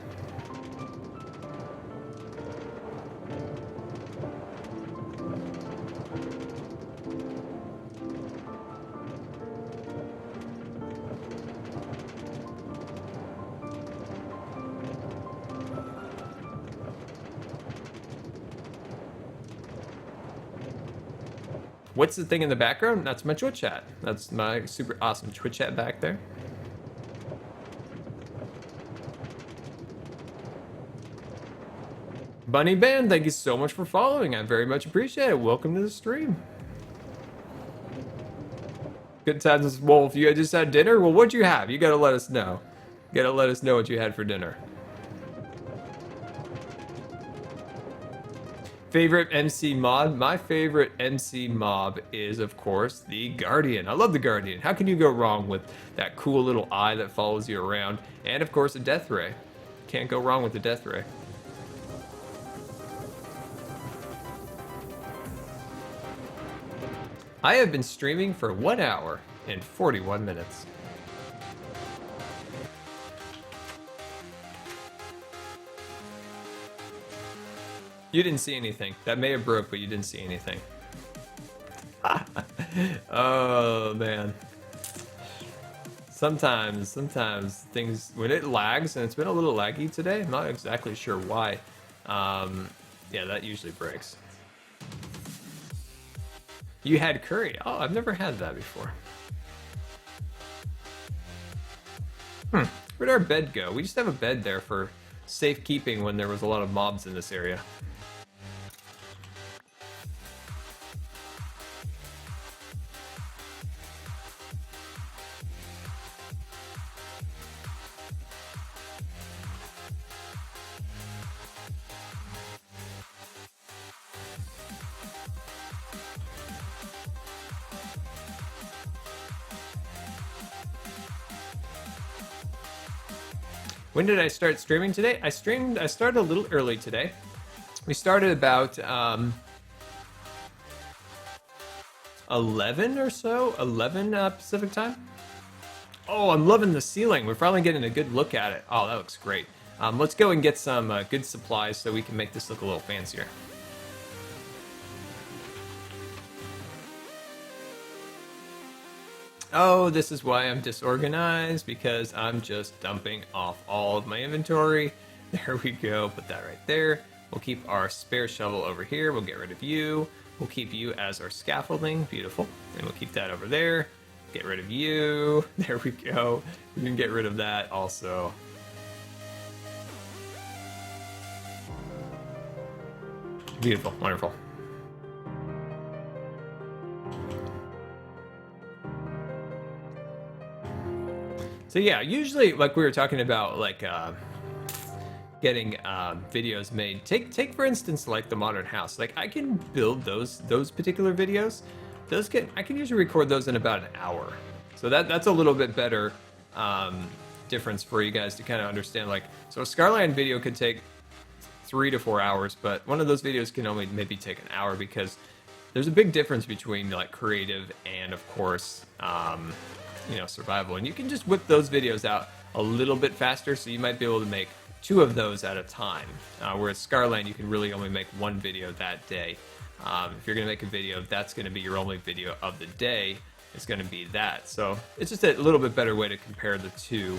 What's the thing in the background? That's my Twitch chat. That's my super awesome Twitch chat back there. Bunny Band, thank you so much for following. I very much appreciate it. Welcome to the stream. Good times, Wolf. You just had dinner? Well, what'd you have? You gotta let us know. You gotta let us know what you had for dinner. Favorite MC mod? My favorite MC mob is, of course, the Guardian. I love the Guardian. How can you go wrong with that cool little eye that follows you around? And, of course, a Death Ray. Can't go wrong with the Death Ray. I have been streaming for 1 hour and 41 minutes. You didn't see anything. That may have broke, but you didn't see anything. Oh, man. Sometimes things, when it lags, and it's been a little laggy today, I'm not exactly sure why. Yeah, that usually breaks. You had curry. Oh, I've never had that before. Where'd our bed go? We used to have a bed there for safekeeping when there was a lot of mobs in this area. When did I start streaming today? I started a little early today. We started about 11 or so, 11 Pacific time. Oh, I'm loving the ceiling. We're finally getting a good look at it. Oh, that looks great. Let's go and get some good supplies so we can make this look a little fancier. Oh, this is why I'm disorganized, because I'm just dumping off all of my inventory. There we go, put that right there. We'll keep our spare shovel over here. We'll get rid of you. We'll keep you as our scaffolding, beautiful. And we'll keep that over there. Get rid of you, there we go. We can get rid of that also. Beautiful, wonderful. So yeah, usually, like we were talking about, like getting videos made. Take for instance, like the modern house. Like I can build those particular videos. I can usually record those in about an hour. So that's a little bit better difference for you guys to kind of understand. Like, so a Scarland video could take 3 to 4 hours, but one of those videos can only maybe take an hour because there's a big difference between like creative and, of course, you know, survival. And you can just whip those videos out a little bit faster, so you might be able to make 2 of those at a time. Whereas Scarland, you can really only make 1 video that day. If you're gonna make a video, that's gonna be your only video of the day. It's gonna be that. So it's just a little bit better way to compare the two.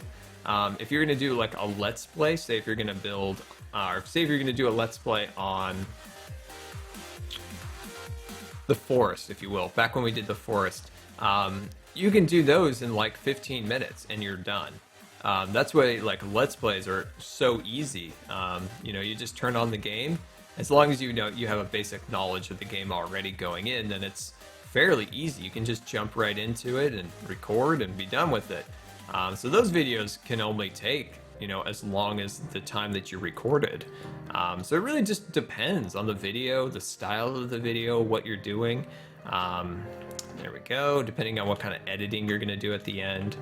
If you're gonna do like a let's play, say if you're gonna build, or say if you're gonna do a let's play on the forest, if you will, back when we did the forest, you can do those in like 15 minutes and you're done. That's why like let's plays are so easy. You know, you just turn on the game, as long as you know you have a basic knowledge of the game already going in, then it's fairly easy. You can just jump right into it and record and be done with it. So those videos can only take, you know, as long as the time that you recorded. So it really just depends on the video, the style of the video, what you're doing. There we go, depending on what kind of editing you're gonna do at the end.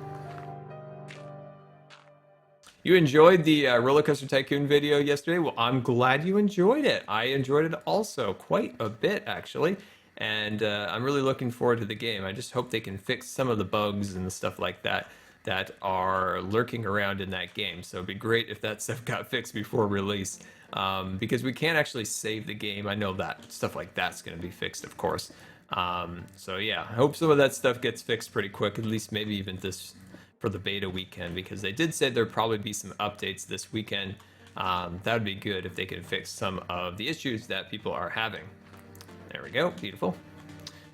You enjoyed the Roller Coaster Tycoon video yesterday? Well, I'm glad you enjoyed it. I enjoyed it also quite a bit, actually. And I'm really looking forward to the game. I just hope they can fix some of the bugs and the stuff like that that are lurking around in that game. So it'd be great if that stuff got fixed before release. Because we can't actually save the game. I know that stuff like that's going to be fixed, of course. So yeah, I hope some of that stuff gets fixed pretty quick, at least maybe even this for the beta weekend, because they did say there'd probably be some updates this weekend. That would be good if they could fix some of the issues that people are having. There we go, beautiful.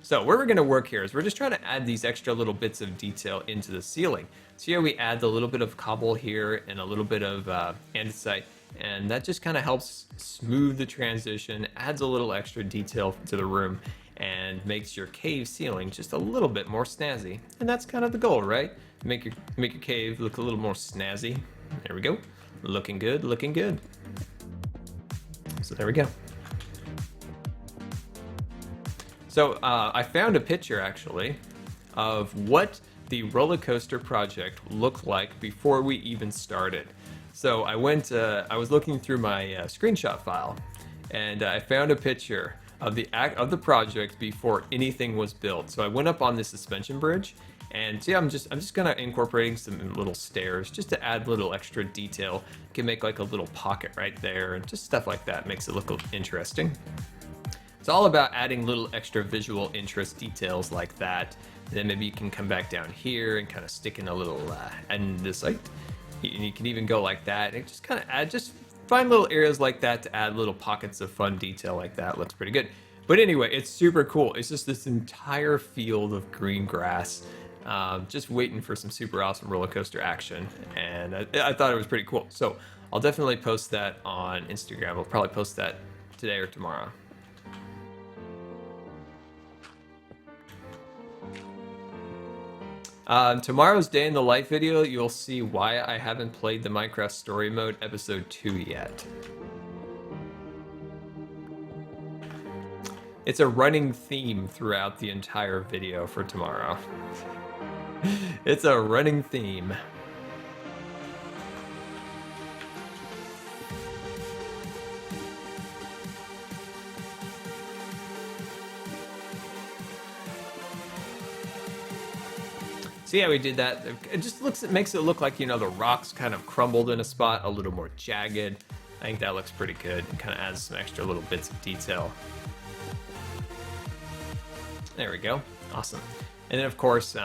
So where we're going to work here is we're just trying to add these extra little bits of detail into the ceiling. So here we add the little bit of cobble here and a little bit of andesite, and that just kind of helps smooth the transition, adds a little extra detail to the room, and makes your cave ceiling just a little bit more snazzy. And that's kind of the goal, right? Make your cave look a little more snazzy. There we go. Looking good, looking good. So there we go. So I found a picture actually of what the roller coaster project looked like before we even started. So I was looking through my screenshot file, and I found a picture of the project before anything was built. So I went up on the suspension bridge, and see, I'm just gonna incorporating some little stairs just to add little extra detail. You can make like a little pocket right there, and just stuff like that makes it look interesting. It's all about adding little extra visual interest details like that. And then maybe you can come back down here and kind of stick in a little andesite. You can even go like that and just kind of add, just find little areas like that to add little pockets of fun detail like that. Looks pretty good. But anyway, it's super cool. It's just this entire field of green grass, just waiting for some super awesome roller coaster action. And I thought it was pretty cool. So I'll definitely post that on Instagram. I'll probably post that today or tomorrow. Tomorrow's Day in the Life video, you'll see why I haven't played the Minecraft Story Mode Episode 2 yet. It's a running theme throughout the entire video for tomorrow. It's a running theme. See how we did that? It makes it look like, you know, the rocks kind of crumbled in a spot, a little more jagged. I think that looks pretty good. It kind of adds some extra little bits of detail. There we go. Awesome. And then, of course,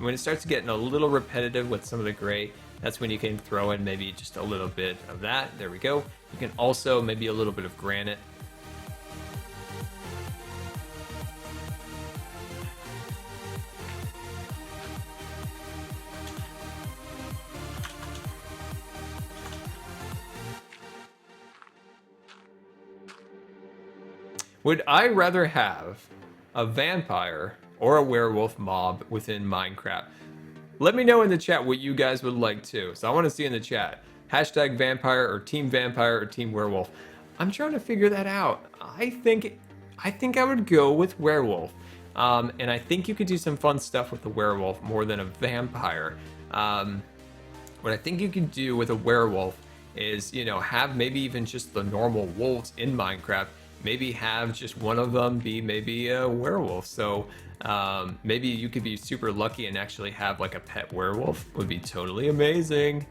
when it starts getting a little repetitive with some of the gray, that's when you can throw in maybe just a little bit of that. There we go. You can also maybe a little bit of granite. Would I rather have a vampire or a werewolf mob within Minecraft? Let me know in the chat what you guys would like too. So I want to see in the chat. Hashtag vampire or team werewolf. I'm trying to figure that out. I think I would go with werewolf. And I think you could do some fun stuff with the werewolf more than a vampire. What I think you can do with a werewolf is, you know, have maybe even just the normal wolves in Minecraft. Maybe have just one of them be maybe a werewolf. So maybe you could be super lucky and actually have like a pet werewolf. Would be totally amazing.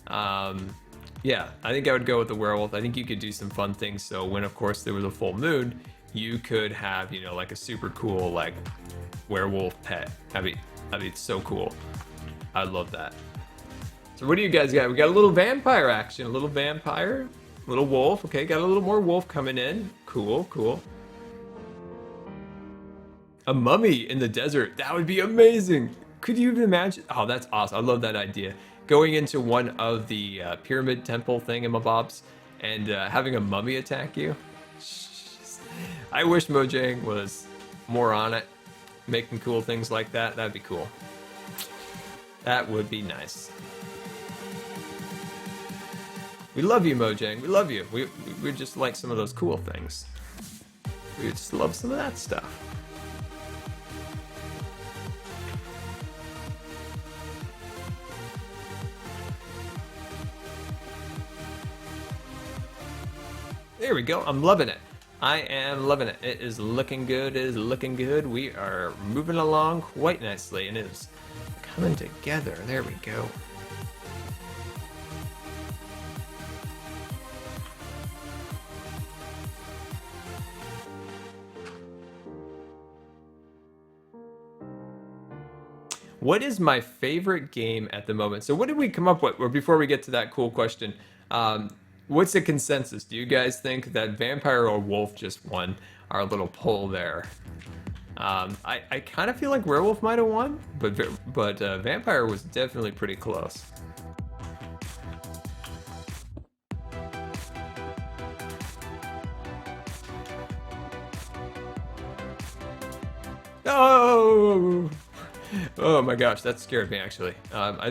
Yeah, I think I would go with the werewolf. I think you could do some fun things. So when, of course, there was a full moon, you could have, you know, like a super cool like werewolf pet. That'd be so cool. I love that. So what do you guys got? We got a little vampire action, a little vampire. Little wolf, okay, got a little more wolf coming in. Cool, cool. A mummy in the desert, that would be amazing. Could you even imagine? Oh, that's awesome, I love that idea. Going into one of the pyramid temple thingamabobs and having a mummy attack you. I wish Mojang was more on it, making cool things like that. That'd be cool. That would be nice. We love you, Mojang. We love you. We just like some of those cool things. We just love some of that stuff. There we go. I'm loving it. I am loving it. It is looking good. It is looking good. We are moving along quite nicely, and it is coming together. There we go. What is my favorite game at the moment? So what did we come up with? Or before we get to that cool question, what's the consensus? Do you guys think that vampire or wolf just won our little poll there? I kind of feel like werewolf might have won, but vampire was definitely pretty close. Oh! Oh my gosh, that scared me actually.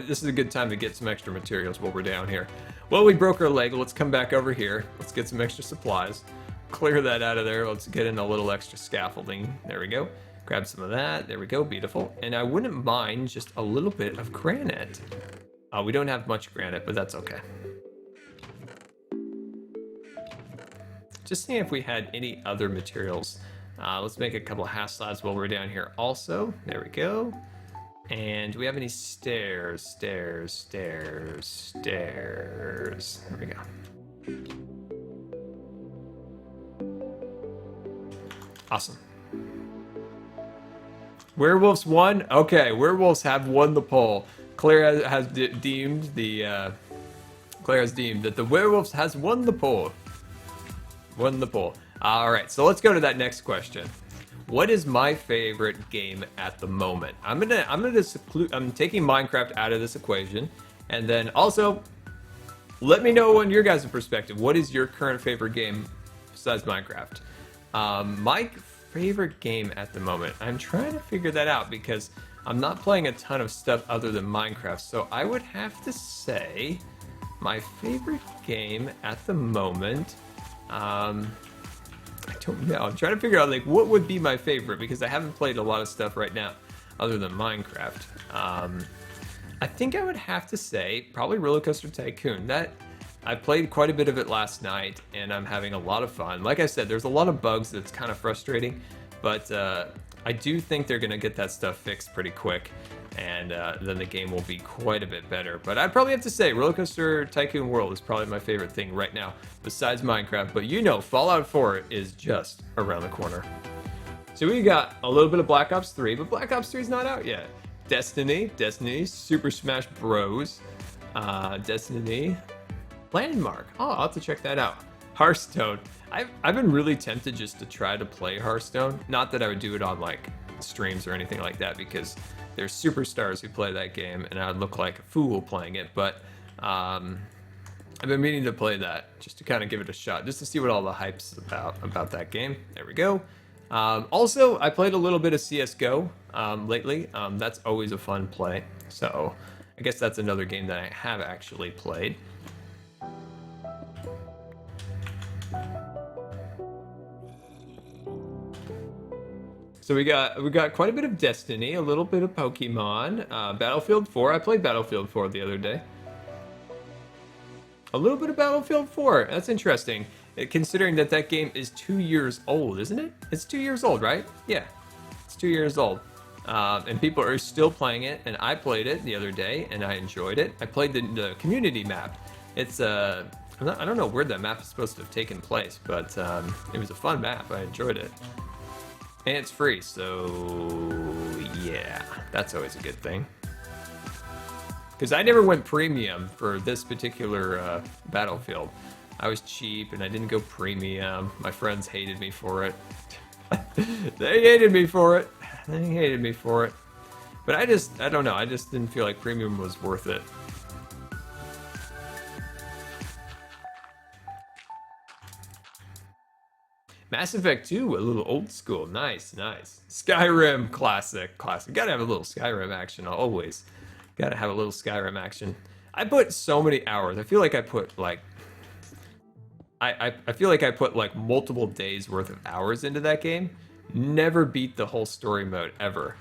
This is a good time to get some extra materials while we're down here. Well, we broke our leg. Let's come back over here. Let's get some extra supplies. Clear that out of there. Let's get in a little extra scaffolding. There we go. Grab some of that. There we go. Beautiful. And I wouldn't mind just a little bit of granite. We don't have much granite, but that's okay. Just seeing if we had any other materials. Let's make a couple of half slabs while we're down here also. There we go. And do we have any stairs? Stairs. There we go. Awesome. Werewolves won? Okay, werewolves have won the poll. Claire has deemed that the werewolves has won the poll. Won the poll. All right, so let's go to that next question. What is my favorite game at the moment? I'm taking Minecraft out of this equation, and then also let me know on your guys' perspective. What is your current favorite game besides Minecraft? My favorite game at the moment. I'm trying to figure that out because I'm not playing a ton of stuff other than Minecraft. So I would have to say my favorite game at the moment. I don't know. I'm trying to figure out like what would be my favorite because I haven't played a lot of stuff right now other than Minecraft. I think I would have to say probably Roller Coaster Tycoon. That I played quite a bit of it last night and I'm having a lot of fun. Like I said, there's a lot of bugs that's kind of frustrating, but I do think they're gonna get that stuff fixed pretty quick, and then the game will be quite a bit better. But I'd probably have to say Roller Coaster Tycoon World is probably my favorite thing right now, besides Minecraft. But you know, Fallout 4 is just around the corner. So we got a little bit of Black Ops 3, but Black Ops 3 is not out yet. Destiny, Super Smash Bros, Destiny, Landmark. Oh, I'll have to check that out. Hearthstone. I've been really tempted just to try to play Hearthstone. Not that I would do it on like streams or anything like that, because there's superstars who play that game and I'd look like a fool playing it, but I've been meaning to play that just to kind of give it a shot, just to see what all the hype's about that game. There we go. Also, I played a little bit of CSGO lately. That's always a fun play, so I guess that's another game that I have actually played. So we got quite a bit of Destiny, a little bit of Pokemon, Battlefield 4. I played Battlefield 4 the other day. A little bit of Battlefield 4. That's interesting, considering that game is 2 years old, isn't it? It's 2 years old, right? Yeah, it's 2 years old. And people are still playing it, and I played it the other day, and I enjoyed it. I played the community map. It's I don't know where that map is supposed to have taken place, but it was a fun map. I enjoyed it. And it's free, so yeah, that's always a good thing. Because I never went premium for this particular Battlefield. I was cheap and I didn't go premium. My friends hated me for it. They hated me for it. They hated me for it. But I don't know, I just didn't feel like premium was worth it. Mass Effect 2, a little old school. Nice, nice. Skyrim, classic, classic. Gotta have a little Skyrim action always. Gotta have a little Skyrim action. I put so many hours. I feel like I put like I feel like I put like multiple days worth of hours into that game. Never beat the whole story mode ever.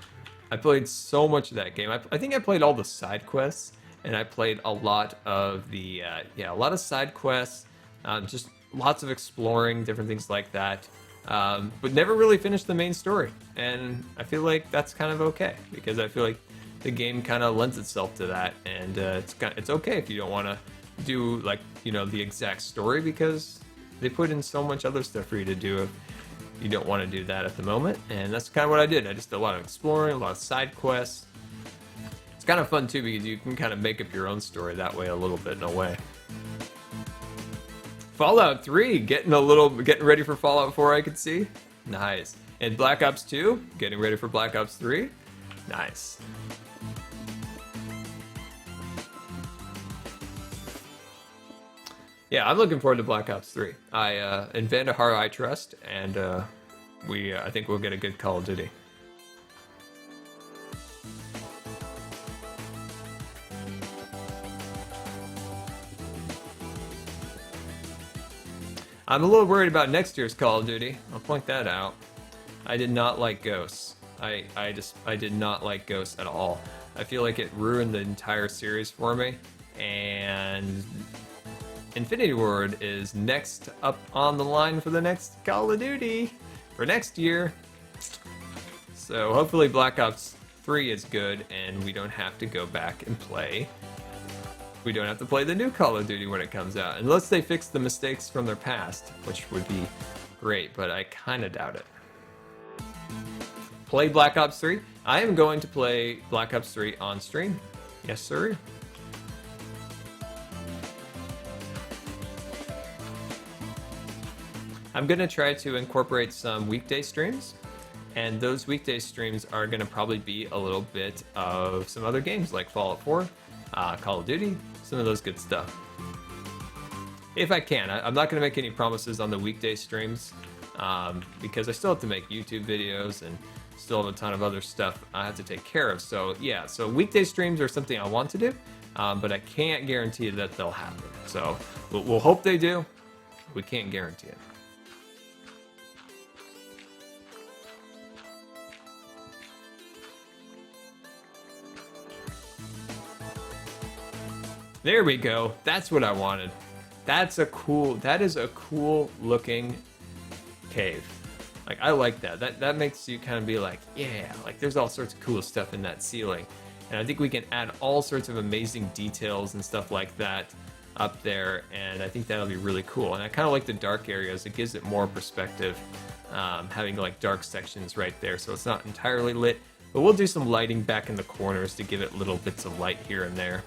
I played so much of that game. I think I played all the side quests, and I played a lot of the yeah, a lot of side quests, just lots of exploring, different things like that. But never really finished the main story, and I feel like that's kind of okay because I feel like the game kind of lends itself to that, and it's okay if you don't want to do like the exact story because they put in so much other stuff for you to do if you don't want to do that at the moment. And that's kind of what I did. I just did a lot of exploring, a lot of side quests. It's kind of fun too because you can kind of make up your own story that way a little bit in a way. Fallout 3, getting ready for Fallout 4, I could see. Nice. And Black Ops 2, getting ready for Black Ops 3. Nice. Yeah, I'm looking forward to Black Ops 3. In Vandahar I trust, and I think we'll get a good Call of Duty. I'm a little worried about next year's Call of Duty. I'll point that out. I did not like Ghosts. I did not like Ghosts at all. I feel like it ruined the entire series for me, and Infinity Ward is next up on the line for the next Call of Duty for next year. So hopefully Black Ops 3 is good and we don't have to go back and play. We don't have to play the new Call of Duty when it comes out. Unless they fix the mistakes from their past, which would be great, but I kind of doubt it. Play Black Ops 3? I am going to play Black Ops 3 on stream. Yes, sir. I'm going to try to incorporate some weekday streams, and those weekday streams are going to probably be a little bit of some other games like Fallout 4, Call of Duty, some of those good stuff. If I can. I'm not going to make any promises on the weekday streams because I still have to make YouTube videos and still have a ton of other stuff I have to take care of. So yeah, so weekday streams are something I want to do, but I can't guarantee that they'll happen. So we'll hope they do. We can't guarantee it. There we go. That's what I wanted. That is a cool looking cave. Like, I like that. That makes you kind of be like, yeah, like there's all sorts of cool stuff in that ceiling. And I think we can add all sorts of amazing details and stuff like that up there. And I think that'll be really cool. And I kind of like the dark areas. It gives it more perspective, having like dark sections right there. So it's not entirely lit, but we'll do some lighting back in the corners to give it little bits of light here and there.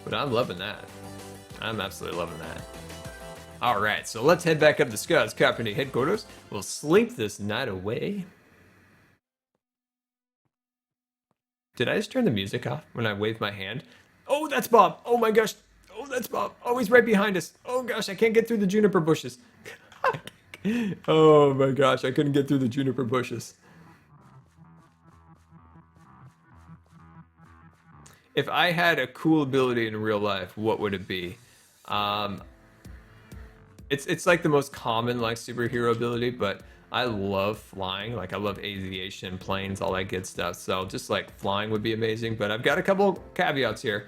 But I'm loving that. I'm absolutely loving that. Alright, so let's head back up to Scott's company headquarters. We'll sleep this night away. Did I just turn the music off when I waved my hand? Oh, that's Bob! Oh my gosh! Oh, that's Bob! Oh, he's right behind us! Oh gosh, I can't get through the juniper bushes! Oh my gosh, I couldn't get through the juniper bushes. If I had a cool ability in real life, what would it be? It's like the most common like superhero ability, but I love flying. Like I love aviation, planes, all that good stuff. So just like flying would be amazing. But I've got a couple caveats here.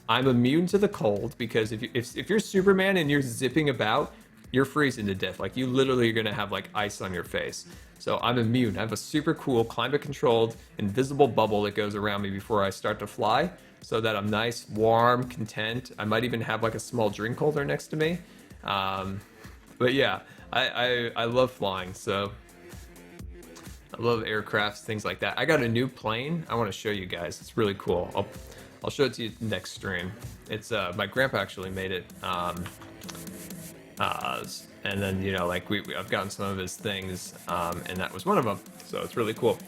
I'm immune to the cold because if you're Superman and you're zipping about, you're freezing to death. Like you literally are gonna have like ice on your face. So I'm immune. I have a super cool climate controlled invisible bubble that goes around me before I start to fly so that I'm nice, warm, content. I might even have like a small drink holder next to me. But yeah, I love flying. So I love aircrafts, things like that. I got a new plane. I want to show you guys. It's really cool. I'll show it to you next stream. It's my grandpa actually made it. And then, you know, like I've gotten some of his things, and that was one of them. So it's really cool.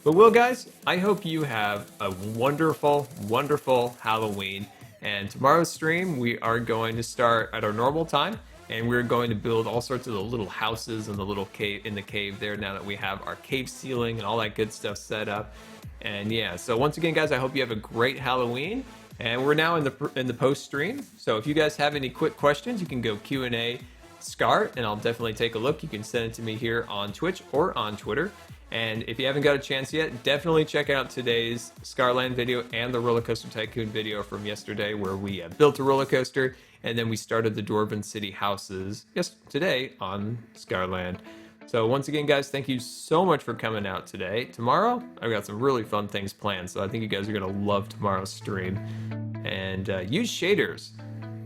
But well, guys, I hope you have a wonderful, wonderful Halloween. And tomorrow's stream, we are going to start at our normal time. and we're going to build all sorts of the little houses and the little cave in the cave there now that we have our cave ceiling and all that good stuff set up. And yeah, so once again, guys, I hope you have a great Halloween. And we're now in the post stream. So if you guys have any quick questions, you can go Q&A Scar, and I'll definitely take a look. You can send it to me here on Twitch or on Twitter. And if you haven't got a chance yet, definitely check out today's Scarland video and the Roller Coaster Tycoon video from yesterday, where we built a roller coaster and then we started the Dwarven City houses today on Scarland. So once again, guys, thank you so much for coming out today. Tomorrow, I've got some really fun things planned, so I think you guys are going to love tomorrow's stream. And use shaders.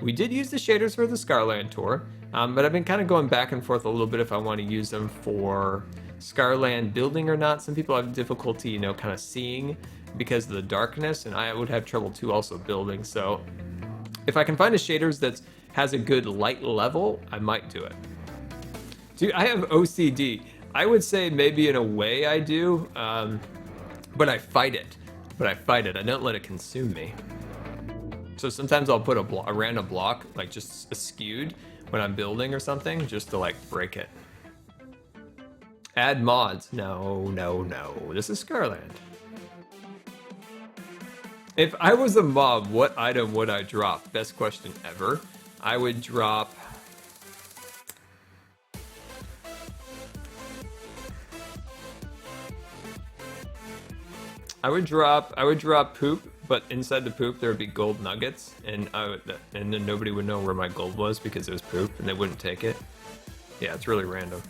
We did use the shaders for the Scarland tour, but I've been kind of going back and forth a little bit if I want to use them for Scarland building or not. Some people have difficulty, you know, kind of seeing because of the darkness, and I would have trouble too also building. So if I can find a shaders that has a good light level, I might do it. Dude, I have OCD. I would say maybe in a way I do, but I fight it. I don't let it consume me. So sometimes I'll put a random block, like just skewed when I'm building or something, just to like break it. Add mods. No. This is Scarland. If I was a mob, what item would I drop? Best question ever. I would drop... I would drop poop, but inside the poop there would be gold nuggets, and and then nobody would know where my gold was because it was poop, and they wouldn't take it. Yeah, it's really random.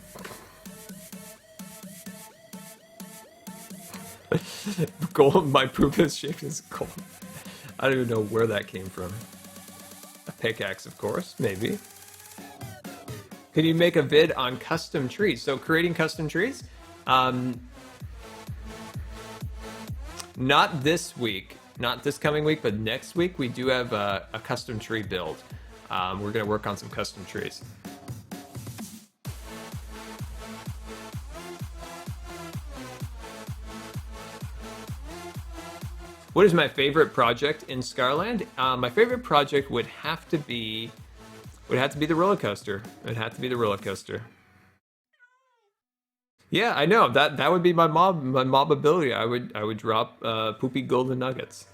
Gold. My poop is shaped as gold. I don't even know where that came from. A pickaxe, of course, maybe. Can you make a vid on custom trees? So creating custom trees. Not this week, not this coming week, but next week we do have a custom tree build. We're going to work on some custom trees. What is my favorite project in Scarland? My favorite project would have to be the roller coaster. It would have to be the roller coaster. Yeah, I know that would be my mob ability. I would drop poopy golden nuggets.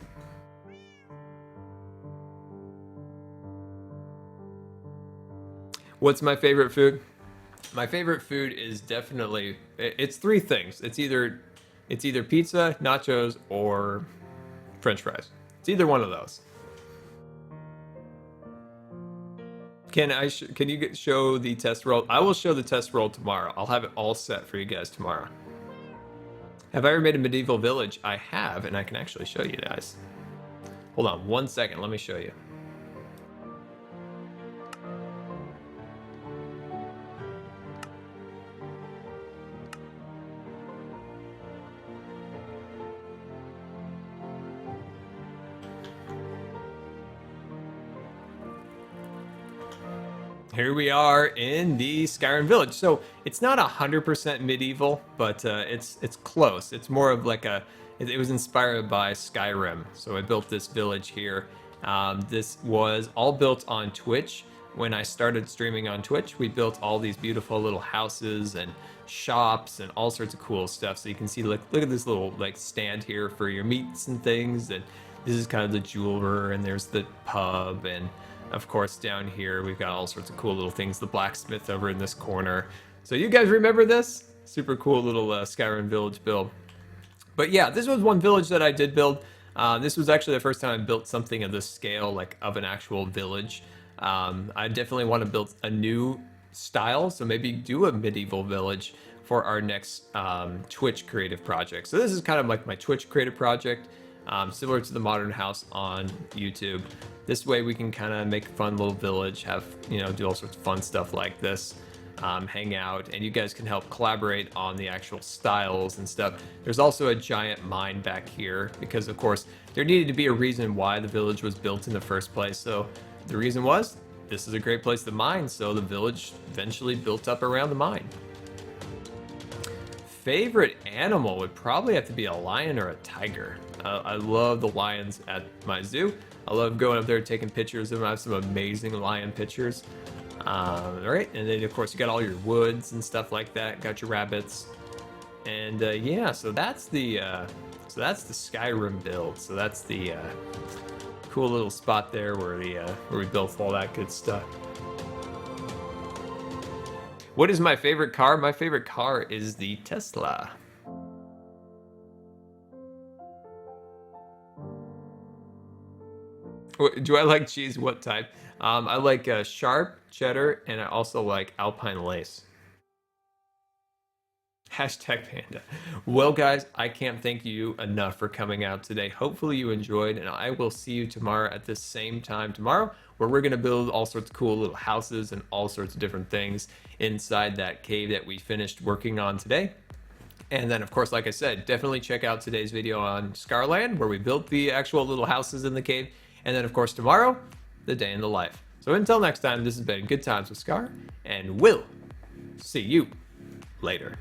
What's my favorite food? My favorite food is definitely it's three things. It's either pizza, nachos, or French fries. It's either one of those. Can you show the test roll? I will show the test roll tomorrow. I'll have it all set for you guys tomorrow. Have I ever made a medieval village? I have, and I can actually show you guys. Hold on 1 second. Let me show you. Here we are in the Skyrim village. So it's not 100% medieval, but it's close. It's more of like it was inspired by Skyrim. So I built this village here. This was all built on Twitch. When I started streaming on Twitch, we built all these beautiful little houses and shops and all sorts of cool stuff. So you can see, look at this little like stand here for your meats and things. And this is kind of the jeweler, and there's the pub, and of course, down here, we've got all sorts of cool little things. The blacksmith over in this corner. So you guys remember this? Super cool little Skyrim village build. But yeah, this was one village that I did build. This was actually the first time I built something of this scale, like of an actual village. I definitely want to build a new style, so maybe do a medieval village for our next Twitch creative project. So this is kind of like my Twitch creative project. Similar to the modern house on YouTube. This way we can kind of make a fun little village, have, you know, do all sorts of fun stuff like this, hang out, and you guys can help collaborate on the actual styles and stuff. There's also a giant mine back here because, of course, there needed to be a reason why the village was built in the first place. So the reason was, this is a great place to mine, so the village eventually built up around the mine. Favorite animal would probably have to be a lion or a tiger. I love the lions at my zoo. I love going up there taking pictures of them. I have some amazing lion pictures. All right, and then of course you got all your woods and stuff like that. Got your rabbits, and yeah, so that's the Skyrim build. So that's the cool little spot there where we built all that good stuff. What is my favorite car? My favorite car is the Tesla. Do I like cheese? What type? I like sharp, cheddar, and I also like Alpine lace. Hashtag panda. Well, guys, I can't thank you enough for coming out today. Hopefully you enjoyed, and I will see you tomorrow at the same time tomorrow, where we're going to build all sorts of cool little houses and all sorts of different things inside that cave that we finished working on today. And then, of course, like I said, definitely check out today's video on Scarland, where we built the actual little houses in the cave. And then, of course, tomorrow, the day in the life. So until next time, this has been Good Times with Scar, and we'll see you later.